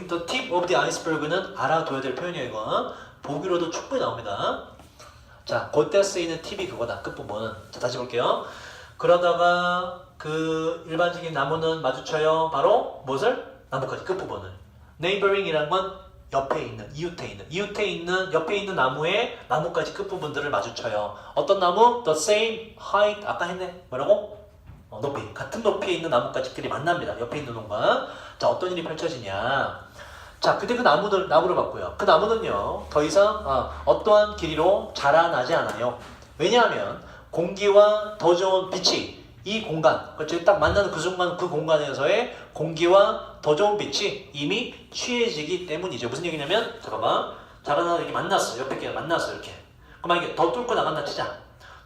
The tip of the iceberg는 알아둬야 될 표현이야, 이거. 보기로도 충분히 나옵니다. 자, 그때 쓰이는 팁이 그거다, 끝부분. 자, 다시 볼게요. 그러다가 그 일반적인 나무는 마주쳐요. 바로 무엇을? 나뭇가지 끝부분을. neighboring이란 건 옆에 있는, 이웃에 있는, 옆에 있는 나무의 나뭇가지 끝부분들을 마주쳐요. 어떤 나무? The same height. 아까 했네. 뭐라고? 높이. 같은 높이에 있는 나뭇가지끼리 만납니다. 옆에 있는 놈과. 자, 어떤 일이 펼쳐지냐. 자, 그때 그 나무를 봤고요. 그 나무는요, 더 이상 어떠한 길이로 자라나지 않아요. 왜냐하면 공기와 더 좋은 빛이 이 공간, 그렇죠? 딱 만나는 그 순간 그 공간에서의 공기와 더 좋은 빛이 이미 취해지기 때문이죠. 무슨 얘기냐면, 잠깐만, 자라나서 이렇게 만났어. 옆에 게 만났어. 이렇게. 그럼 만약에 더 뚫고 나간다 치자.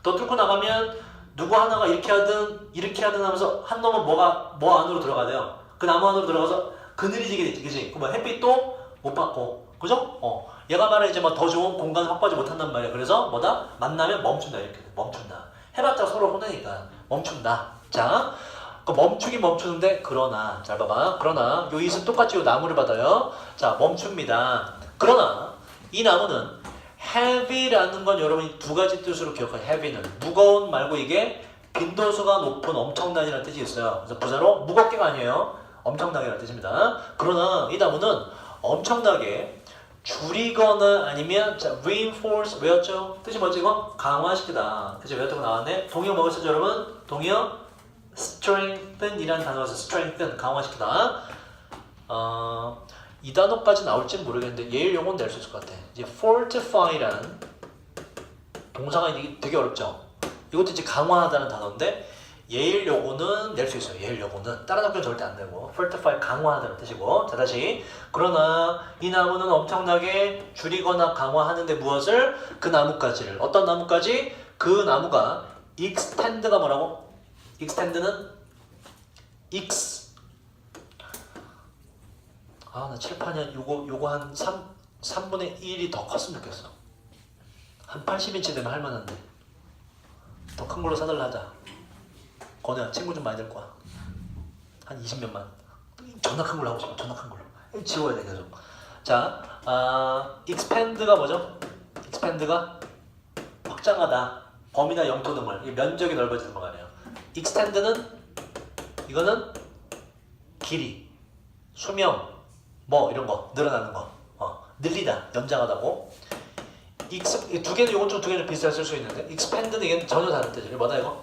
더 뚫고 나가면 누구 하나가 이렇게 하든 하면서 한 놈은 뭐 안으로 들어가대요. 그 나무 안으로 들어가서 그늘이지게 되지, 그지? 그럼 햇빛도 못 받고, 그죠? 얘가 말해 이제 뭐 더 좋은 공간을 확보하지 못한단 말이야. 그래서 뭐다? 만나면 멈춘다, 이렇게. 멈춘다. 해봤자 서로 혼내니까 멈춘다. 자, 멈추긴 멈추는데, 그러나, 잘 봐봐. 그러나, 요 이은 똑같이 요 나무를 받아요. 자, 멈춥니다. 그러나, 이 나무는 heavy라는 건 여러분이 두 가지 뜻으로 기억해요. heavy는 무거운 말고 이게 빈도수가 높은 엄청난이라는 뜻이 있어요. 그래서 부사로 무겁게가 아니에요. 엄청나게라는 뜻입니다. 그러나 이 나무는 엄청나게 줄이거나 아니면 자, reinforce 외웠죠? 뜻이 뭐지 이거? 강화시키다. 그치 외웠다고 나왔네. 동의어 뭐가 쓰죠 여러분? 동의어 strengthen 이라는 단어가 있어요. strengthen 강화시키다. 이 단어까지 나올지는 모르겠는데 예일 용어는 낼 수 있을 것 같아. 이제 fortify라는 동사가 되게 어렵죠. 이것도 이제 강화하다는 단어인데 예일 요거는 낼 수 있어요. 예일 요거는 다른 학교는 절대 안 되고 fortify 강화하다는 뜻이고. 자 다시 그러나 이 나무는 엄청나게 줄이거나 강화하는데 무엇을? 그 나뭇가지를. 어떤 나뭇가지? 그 나무가 extend가 뭐라고? extend는 나 칠판이 요거 한 3분의 1이 더 컸으면 좋겠어. 한 80인치 되면 할만한데 더 큰 걸로 사달라 하자. 건우야 친구 좀 많이 될 거야. 한 20몇만. 존나 큰 걸로 하고 싶어. 존나 큰 걸로. 지워야 돼 계속. 자, expand가 뭐죠? expand가 확장하다. 범위나 영토 등을 면적이 넓어지는 거 아니에요. extend는 이거는 길이, 수명, 뭐 이런 거 늘어나는 거, 늘리다, 연장하다고. 두 개는 이건 좀 두 개는 비슷하게 쓸 수 있는데 expand는 이게 전혀 다른 뜻이에요. 뭐다 이거?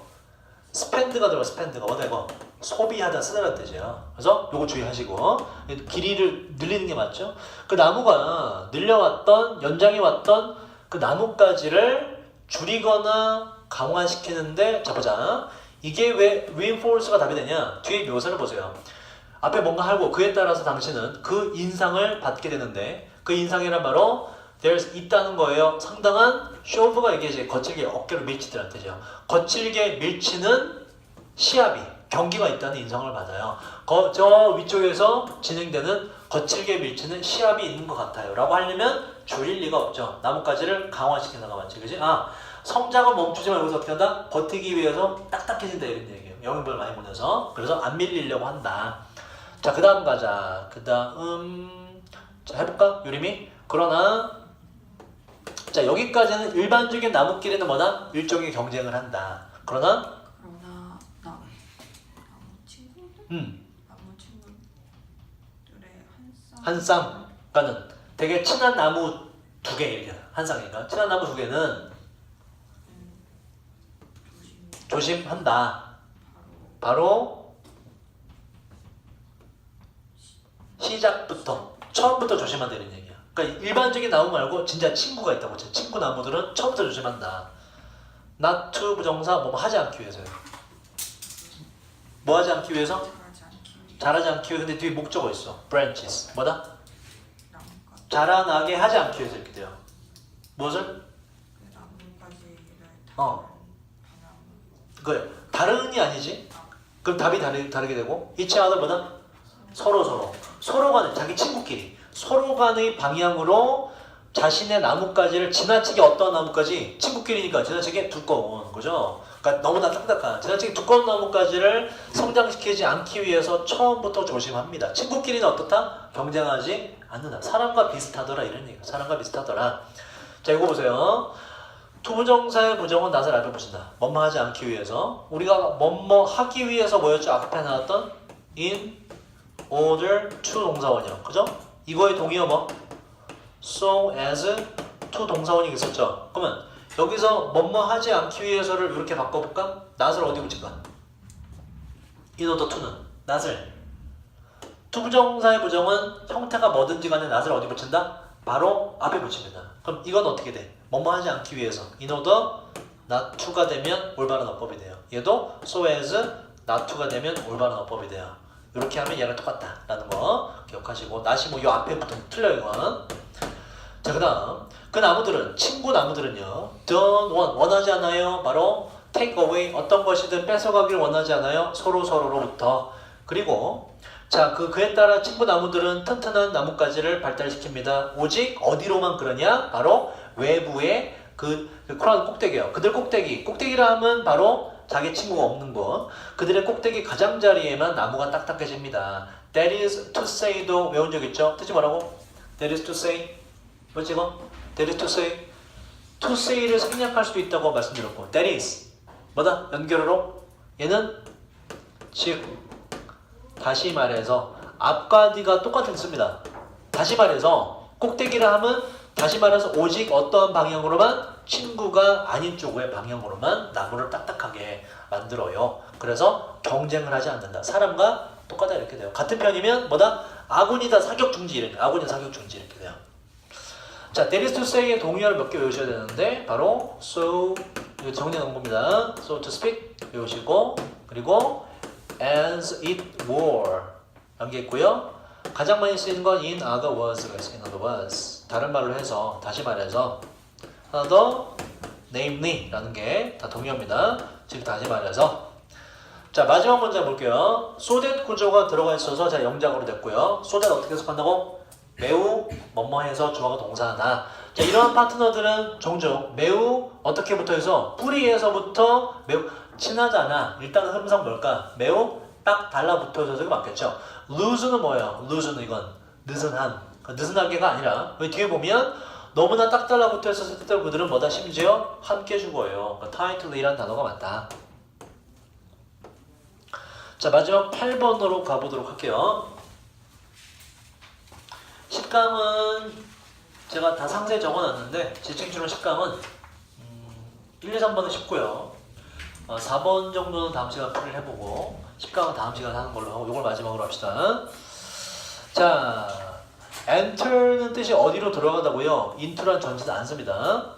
spend가 들어가. spend가 뭐다 이거? 소비하다 쓰다라는 뜻이에요. 그래서 요거 주의하시고 길이를 늘리는 게 맞죠? 그 나무가 늘려왔던 연장해왔던 그 나뭇가지를 줄이거나 강화시키는데 자 보자. 이게 왜 reinforce가 답이 되냐? 뒤에 묘사를 보세요. 앞에 뭔가 하고 그에 따라서 당신은 그 인상을 받게 되는데 그 인상이란 바로 there's 있다는 거예요. 상당한 shove가 이게 이제 거칠게 어깨로 밀치더란 뜻이에요. 거칠게 밀치는 시합이 경기가 있다는 인상을 받아요. 저 위쪽에서 진행되는 거칠게 밀치는 시합이 있는 것 같아요. 라고 하려면 줄일 리가 없죠. 나뭇가지를 강화시키는 거 맞지, 그지? 성장은 멈추지 말고 어떻게 한다? 버티기 위해서 딱딱해진다 이런 얘기예요. 영양분을 많이 보내서. 그래서 안 밀리려고 한다. 자, 그 다음 가자. 그 다음 자 해볼까? 유림이? 그러나 자 여기까지는 일반적인 나무끼리는 뭐다? 일종의 경쟁을 한다. 그러나
나무 친구들? 나무 친구들의
한 쌍. 그러니까는 되게 친한 나무 두 개 이렇게 한 쌍이니까 친한 나무 두 개는 조심한다. 바로 시작부터 처음부터 조심한다 이런 얘기야. 그러니까 일반적인 나무 말고 진짜 친구가 있다고. 친구 나무들은 처음부터 조심한다. not to 부정사 뭐 하지 않기 위해서요. 뭐 하지 않기 위해서? 자라지 않기 위해서. 근데 뒤에 목적어 있어. branches. 뭐다? 자라나게 하지 않기 위해서 이렇게 돼요. 무엇을? 그거예요. 다른이 아니지? 그럼 답이 다르게 되고 each other 뭐다? 서로 간에 자기 친구끼리 서로 간의 방향으로 자신의 나뭇가지를 지나치게 어떠한 나뭇가지? 친구끼리니까 지나치게 두꺼운 거죠. 그러니까 너무나 딱딱한 지나치게 두꺼운 나뭇가지를 성장시키지 않기 위해서 처음부터 조심합니다. 친구끼리는 어떻다? 경쟁하지 않는다. 사람과 비슷하더라 이런 얘기예요. 사람과 비슷하더라. 자 이거 보세요. 투부정사의 부정은 낫을 앞에 붙인다. 뭐뭐 하지 않기 위해서. 우리가 뭐뭐 하기 위해서 뭐였죠? 앞에 나왔던 in order to 동사원이요. 그죠? 이거의 동의어 뭐? so as to 동사원이 있었죠. 그러면 여기서 뭐뭐 하지 않기 위해서를 이렇게 바꿔볼까? 낫을 어디 붙일까? in order to는 낫을. 투부정사의 부정은 형태가 뭐든지 간에 낫을 어디 붙인다? 바로 앞에 붙입니다. 그럼 이건 어떻게 돼? 뭐뭐 하지 않기 위해서 in order not to가 되면 올바른 어법이 돼요. 얘도 so as not to가 되면 올바른 어법이 돼요. 이렇게 하면 얘랑 똑같다 라는 거 기억하시고 not이 뭐 요 앞에부터 틀려요 이건. 자 그 다음 그 나무들은 친구 나무들은요 don't want 원하지 않아요. 바로 take away 어떤 것이든 뺏어가기를 원하지 않아요. 서로로부터. 그리고 자 그에 따라 친구 나무들은 튼튼한 나뭇가지를 발달시킵니다. 오직 어디로만 그러냐? 바로 외부의 그 코란 꼭대기요. 그들 꼭대기라 하면 바로 자기 친구가 없는 곳. 그들의 꼭대기 가장자리에만 나무가 딱딱해집니다. That is to say도 외운 적 있죠? 뜻이 뭐라고? That is to say. 뭐지 이거? That is to say. To say를 생략할 수도 있다고 말씀드렸고 That is 뭐다? 연결어로 얘는 즉 다시 말해서 앞과 뒤가 똑같은 뜻입니다. 다시 말해서 꼭대기라 하면 다시 말해서 오직 어떠한 방향으로만 친구가 아닌 쪽의 방향으로만 나무를 딱딱하게 만들어요. 그래서 경쟁을 하지 않는다. 사람과 똑같다 이렇게 돼요. 같은 편이면 뭐다? 아군이다 사격 중지 이렇게. 아군이 사격 중지 이렇게 돼요. 자, that is to say의 동의어를 몇 개 외우셔야 되는데 바로 so 이거 정리해 놓은 겁니다. so to speak 외우시고 그리고 as it were 연계 있고요. 가장 많이 쓰이는 건 in other words가 있어요. in other words. 다른 말로 해서 다시 말해서 하나 더 namely 라는 게 다 동의어입니다. 즉 다시 말해서 자 마지막 문제 볼게요. so that 구조가 들어가 있어서 자 영작으로 됐고요. so that 어떻게 해석한다고? 매우 뭐뭐해서 주어가 동사 하나 자, 이러한 파트너들은 종종 매우 어떻게 붙어있어? 뿌리에서부터 매우 친하잖아. 일단 흐름상 뭘까? 매우 딱 달라붙어있어서 맞겠죠. loose는 뭐예요? loose는 이건 느슨한. 느슨하게가 아니라 여기 뒤에 보면 너무나 딱 달라붙어있었을 때 그들은 뭐다? 심지어 함께 죽어요. tightly라는 단어가 맞다. 자, 마지막 8번으로 가보도록 할게요. 식감은 제가 다 상세히 적어놨는데 지칭주로 식감은 1, 2, 3번은 쉽고요. 4번 정도는 다음 시간 풀이를 해보고 식감은 다음 시간에 하는 걸로 하고 이걸 마지막으로 합시다. 자, enter는 뜻이 어디로 들어가다고요? into란 전치는 안 씁니다.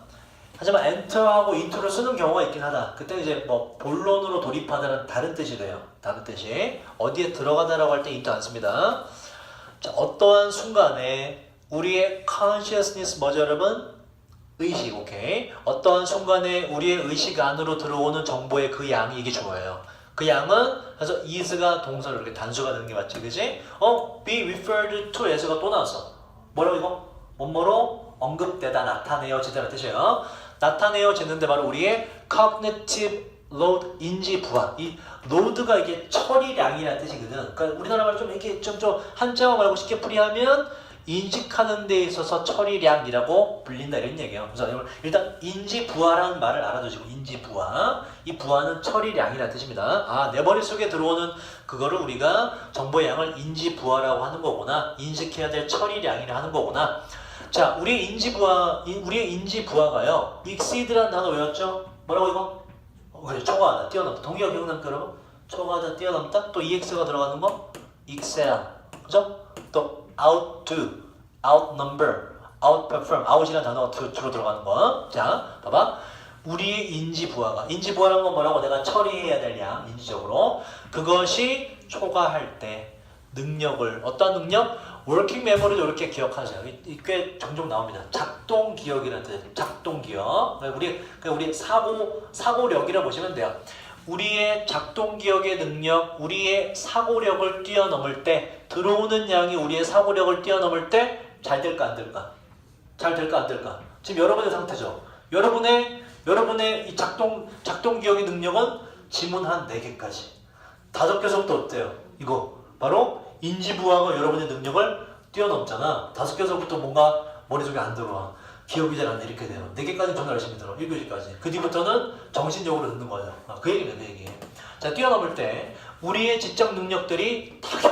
하지만 enter하고 into를 쓰는 경우가 있긴 하다. 그때 이제 뭐 본론으로 돌입하다는 다른 뜻이 돼요. 다른 뜻이 어디에 들어가다라고 할 때 into 안 씁니다. 자, 어떠한 순간에 우리의 consciousness 뭐죠 여러분? 의식, 오케이. 어떠한 순간에 우리의 의식 안으로 들어오는 정보의 그 양이 이게 주어예요. 그 양은 그래서 is가 동사로 이렇게 단수가 되는 게 맞지, 그지? be referred to as가 또 나왔어. 뭐라고 이거? 뭐뭐로 언급되다, 나타내어지다는 뜻이에요. 나타내어지는데 바로 우리의 cognitive load, 인지 부하. 이 load가 이게 처리량이라는 뜻이거든. 그러니까 우리나라 말로 좀 이렇게 좀 한자어 말고 쉽게 풀이하면 인식하는 데 있어서 처리량이라고 불린다 이런 얘기예요. 그래서 일단 인지 부하라는 말을 알아두시고 인지 부하. 이 부하는 처리량이라는 뜻입니다. 아, 내 머릿속에 들어오는 그거를 우리가 정보의 양을 인지 부하라고 하는 거구나. 인식해야 될 처리량이라 하는 거구나. 자, 우리의 인지 부하가요. exceed라는 단어 외웠죠? 뭐라고 이거? 그래, 초과하다, 뛰어넘다. 동기가 기억납니까 여러분? 초과하다, 뛰어넘다. 또 ex가 들어가는 거? excel. 그죠? 또 outdo, outnumber, outperform. out이라는 단어가 주로 들어가는 거. 자, 봐봐. 우리의 인지 부하라는 건 뭐라고? 내가 처리해야 될 양, 인지적으로. 그것이 초과할 때 능력을, 어떤 능력? 워킹 메모리도 이렇게 기억하세요. 꽤 종종 나옵니다. 작동 기억이라는 뜻. 작동 기억. 우리 사고력이라 보시면 돼요. 우리의 작동 기억의 능력, 우리의 사고력을 뛰어넘을 때, 들어오는 양이 우리의 사고력을 뛰어넘을 때 잘 될까 안 될까? 잘 될까 안 될까? 지금 여러분의 상태죠. 여러분의 이 작동 기억의 능력은 지문 한 4개까지. 5개서부터 어때요? 이거 바로 인지부하가 여러분의 능력을 뛰어넘잖아. 5개서부터 뭔가 머릿속에 안 들어와. 기억이 잘 안 돼. 이렇게 돼요. 4개까지는 정말 열심히 들어. 1교시까지. 그 뒤부터는 정신적으로 듣는 거죠. 그 얘기네, 그 얘기. 자, 뛰어넘을 때 우리의 지적 능력들이 타격.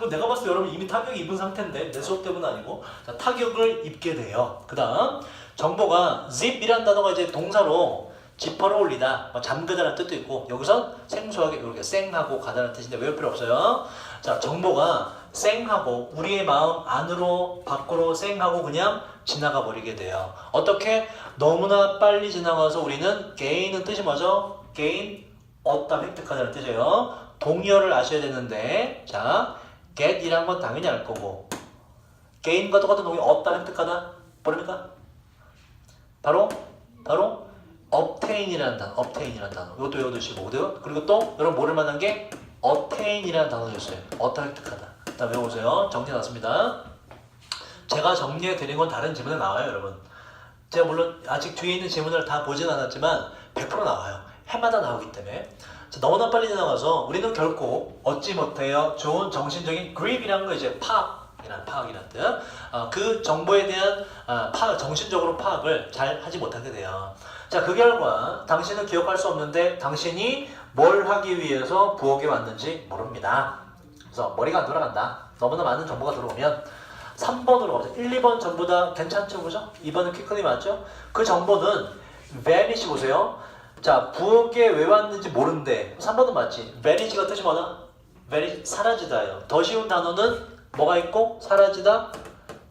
내가 봤을 때 여러분 이미 타격이 입은 상태인데 내 수업 때문은 아니고. 자, 타격을 입게 돼요. 그 다음 정보가 zip이라는 단어가 이제 동사로 지퍼를 올리다, 잠그다라는 뜻도 있고 여기서 생소하게 이렇게 쌩하고 가다라는 뜻인데 외울 필요 없어요. 자, 정보가 쌩하고 우리의 마음 안으로 밖으로 쌩하고 그냥 지나가 버리게 돼요. 어떻게? 너무나 빨리 지나가서 우리는 gain은 뜻이 뭐죠? gain, 얻다, 획득하다는 뜻이에요. 동의어를 아셔야 되는데 자, get이란 건 당연히 알 거고 gain과 똑같은 동의, 얻다, 획득하다 모릅니까? 바로 obtain이라는 단어, 이것도 외워두시고, 그리고 또 여러분 모를 만한 게 attain이라는 단어였어요. 얻다, 획득하다. 일단 외워보세요. 정리해놨습니다. 제가 정리해드린 건 다른 지문에 나와요, 여러분. 제가 물론 아직 뒤에 있는 지문을 다 보진 않았지만 100% 나와요. 해마다 나오기 때문에. 자, 너무나 빨리 지나가서 우리는 결코 얻지 못해요. 좋은 정신적인 grip이라는 거 이제 파악이라는 뜻. 그 정보에 대한 정신적으로 파악을 잘 하지 못하게 돼요. 자, 그 결과 당신은 기억할 수 없는데 당신이 뭘 하기 위해서 부엌에 왔는지 모릅니다. 그래서 머리가 안 돌아간다. 너무나 많은 정보가 들어오면 3번으로 가보자. 1, 2번 전부 다 괜찮죠? 그죠? 2번은 퀵클이 맞죠? 그 정보는 vanish 보세요. 자, 부엌에 왜 왔는지 모른대. 3번은 맞지. vanish가 뜻이 뭐다? vanish, 사라지다예요. 더 쉬운 단어는 뭐가 있고? 사라지다.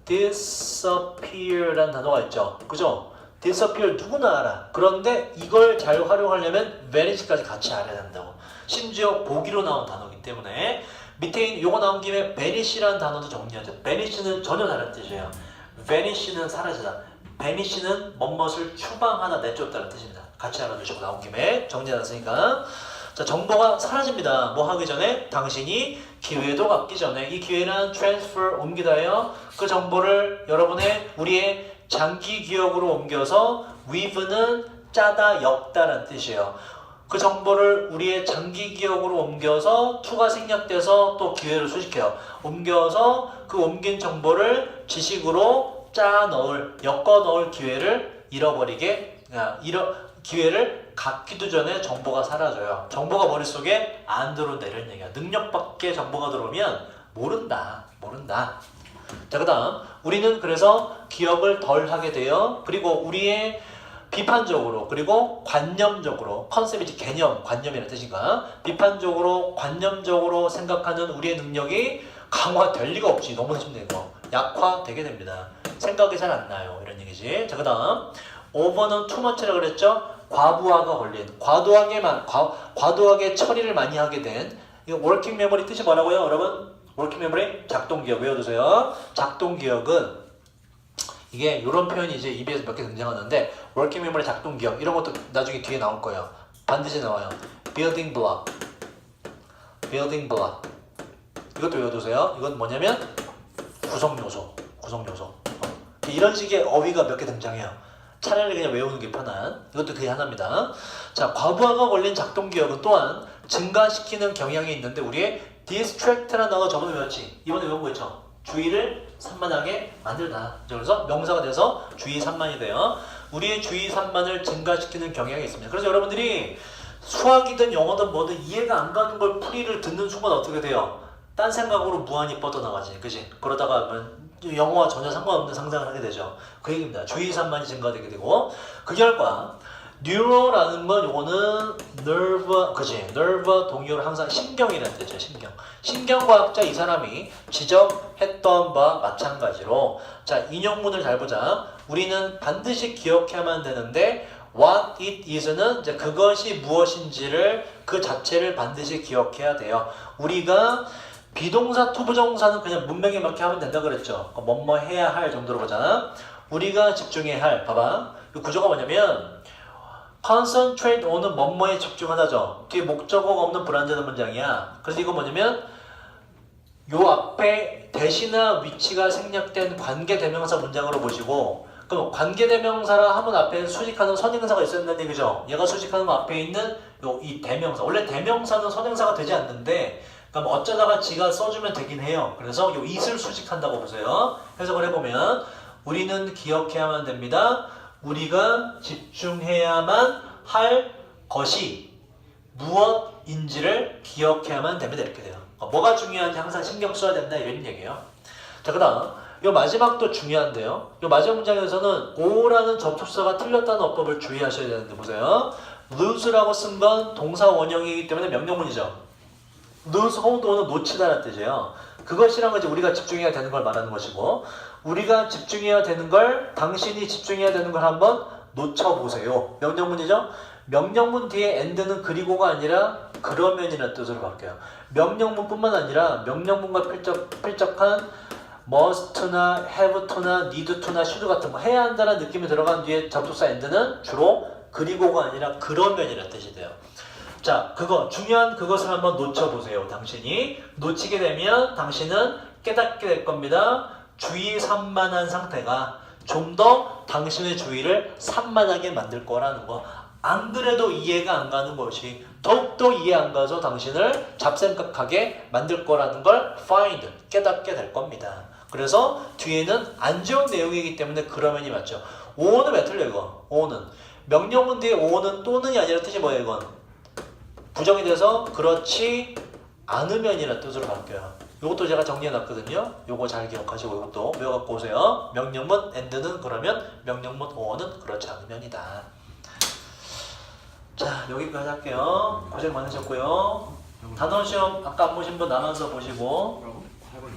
disappear라는 단어가 있죠. 그죠? disappear 누구나 알아. 그런데 이걸 잘 활용하려면 vanish까지 같이 알아야 된다고. 심지어 보기로 나온 단어이기 때문에 밑에 있는 요거 나온 김에 vanish라는 단어도 정리하죠. vanish는 전혀 다른 뜻이에요. vanish는 사라지다. vanish는 뭔것을 추방하다, 내쫓다는 뜻입니다. 같이 알아두시고 나온 김에 정리해놨으니까. 자, 정보가 사라집니다. 뭐 하기 전에? 당신이 기회도 갖기 전에. 이 기회는 transfer, 옮기다예요. 그 정보를 여러분의 우리의 장기 기억으로 옮겨서 weave는 짜다, 엮다라는 뜻이에요. 그 정보를 우리의 장기 기억으로 옮겨서 to가 생략돼서 또 기회를 수식해요. 옮겨서 그 옮긴 정보를 지식으로 짜 넣을, 엮어 넣을 기회를 잃어버리게, 기회를 갖기도 전에 정보가 사라져요. 정보가 머릿속에 안 들어오는 얘기야. 능력 밖에 정보가 들어오면 모른다. 자, 그 다음 우리는 그래서 기억을 덜 하게 돼요. 그리고 우리의 비판적으로 그리고 관념적으로, 컨셉이지 개념, 관념이라는 뜻인가, 비판적으로 관념적으로 생각하는 우리의 능력이 강화될 리가 없지. 너무 힘든 거. 약화되게 됩니다. 생각이 잘 안 나요. 이런 얘기지. 자, 그 다음 over는 too much라고 그랬죠. 과부하가 걸린, 과도하게 처리를 많이 하게 된, 이거 working memory 뜻이 뭐라고요, 여러분? working memory 작동 기억 외워두세요. 작동 기억은 이게 이런 표현이 이제 EBS 몇 개 등장하는데, working memory 작동 기억 이런 것도 나중에 뒤에 나올 거예요. 반드시 나와요. building block. 이것도 외워두세요. 이건 뭐냐면 구성 요소. 이런 식의 어휘가 몇 개 등장해요. 차라리 그냥 외우는 게 편한, 이것도 그게 하나입니다. 자, 과부하가 걸린 작동 기억은 또한 증가시키는 경향이 있는데, 우리의 distract라는 단어 저번에 배웠지? 이번에 외운 거 있죠? 주의를 산만하게 만들다. 그래서 명사가 돼서 주의 산만이 돼요. 우리의 주의 산만을 증가시키는 경향이 있습니다. 그래서 여러분들이 수학이든 영어든 뭐든 이해가 안 가는 걸 풀이를 듣는 순간 어떻게 돼요? 딴 생각으로 무한히 뻗어나가지. 그치? 그러다가 영어와 전혀 상관없는 상상을 하게 되죠. 그 얘기입니다. 주의 산만이 증가되게 되고, 그 결과 뉴로라는 건 요거는 nerve, 그치? nerve 동요를 항상 신경이라는 뜻이죠. 신경과학자 이 사람이 지적했던 바와 마찬가지로, 자, 인용문을 잘 보자. 우리는 반드시 기억해야만 되는데, what it is는 이제 그것이 무엇인지를, 그 자체를 반드시 기억해야 돼요. 우리가 비동사 투부정사는 그냥 문맥에 맞게 하면 된다 그랬죠. 뭐뭐 해야 할 정도로 보잖아. 우리가 집중해야 할, 봐봐. 이 구조가 뭐냐면 concentrate on은 뭐뭐에 집중하다죠. 뒤에 목적어가 없는 불완전한 문장이야. 그래서 이거 뭐냐면 요 앞에 대시나 위치가 생략된 관계대명사 문장으로 보시고, 그럼 관계대명사라 하면 앞에 수식하는 선행사가 있었는데, 그죠? 얘가 수식하는 거 앞에 있는 이 대명사. 원래 대명사는 선행사가 되지 않는데, 그럼 어쩌다가 지가 써주면 되긴 해요. 그래서 요 it을 수식한다고 보세요. 해석을 해보면 우리는 기억해야만 됩니다. 우리가 집중해야만 할 것이 무엇인지를 기억해야만 됩니다. 이렇게 돼요. 뭐가 중요한지 항상 신경 써야 된다, 이런 얘기예요. 자, 그 다음 요 마지막도 중요한데요. 요 마지막 문장에서는 o라는 접속사가 틀렸다는 어법을 주의하셔야 되는데, 보세요. lose라고 쓴 건 동사 원형이기 때문에 명령문이죠. lose hold on은 놓치다라는 뜻이에요. 그것이란 건 이제 우리가 집중해야 되는 걸 말하는 것이고, 우리가 집중해야 되는 걸, 당신이 집중해야 되는 걸 한번 놓쳐보세요. 명령문이죠? 명령문 뒤에 and는 그리고가 아니라 그러면이라는 뜻으로 바뀌어요. 명령문뿐만 아니라 명령문과 필적한 must나 have to나 need to나 should 같은 거 해야 한다는 느낌이 들어간 뒤에 접속사 and는 주로 그리고가 아니라 그러면이라는 뜻이 돼요. 자, 중요한 그것을 한번 놓쳐보세요. 당신이 놓치게 되면 당신은 깨닫게 될 겁니다. 주의 산만한 상태가 좀 더 당신의 주의를 산만하게 만들 거라는 거. 안 그래도 이해가 안 가는 것이 더욱더 이해 안 가서 당신을 잡생각하게 만들 거라는 걸 find, 깨닫게 될 겁니다. 그래서 뒤에는 안 좋은 내용이기 때문에 그러면이 맞죠. 오는 왜 틀려, 이거? 오는 명령문 뒤에 오는 또는이 아니라 뜻이 뭐예요, 이건? 부정이 돼서 그렇지 않으면이라는 뜻으로 바뀌어요. 이것도 제가 정리해놨거든요. 요거 잘 기억하시고 이것도 외워갖고 오세요. 명령문 and는 그러면, 명령문 or는 그렇지 않으면이다. 자, 여기까지 할게요. 고생 많으셨고요. 단원 시험 아까 안 보신 분 남아서 보시고.
8번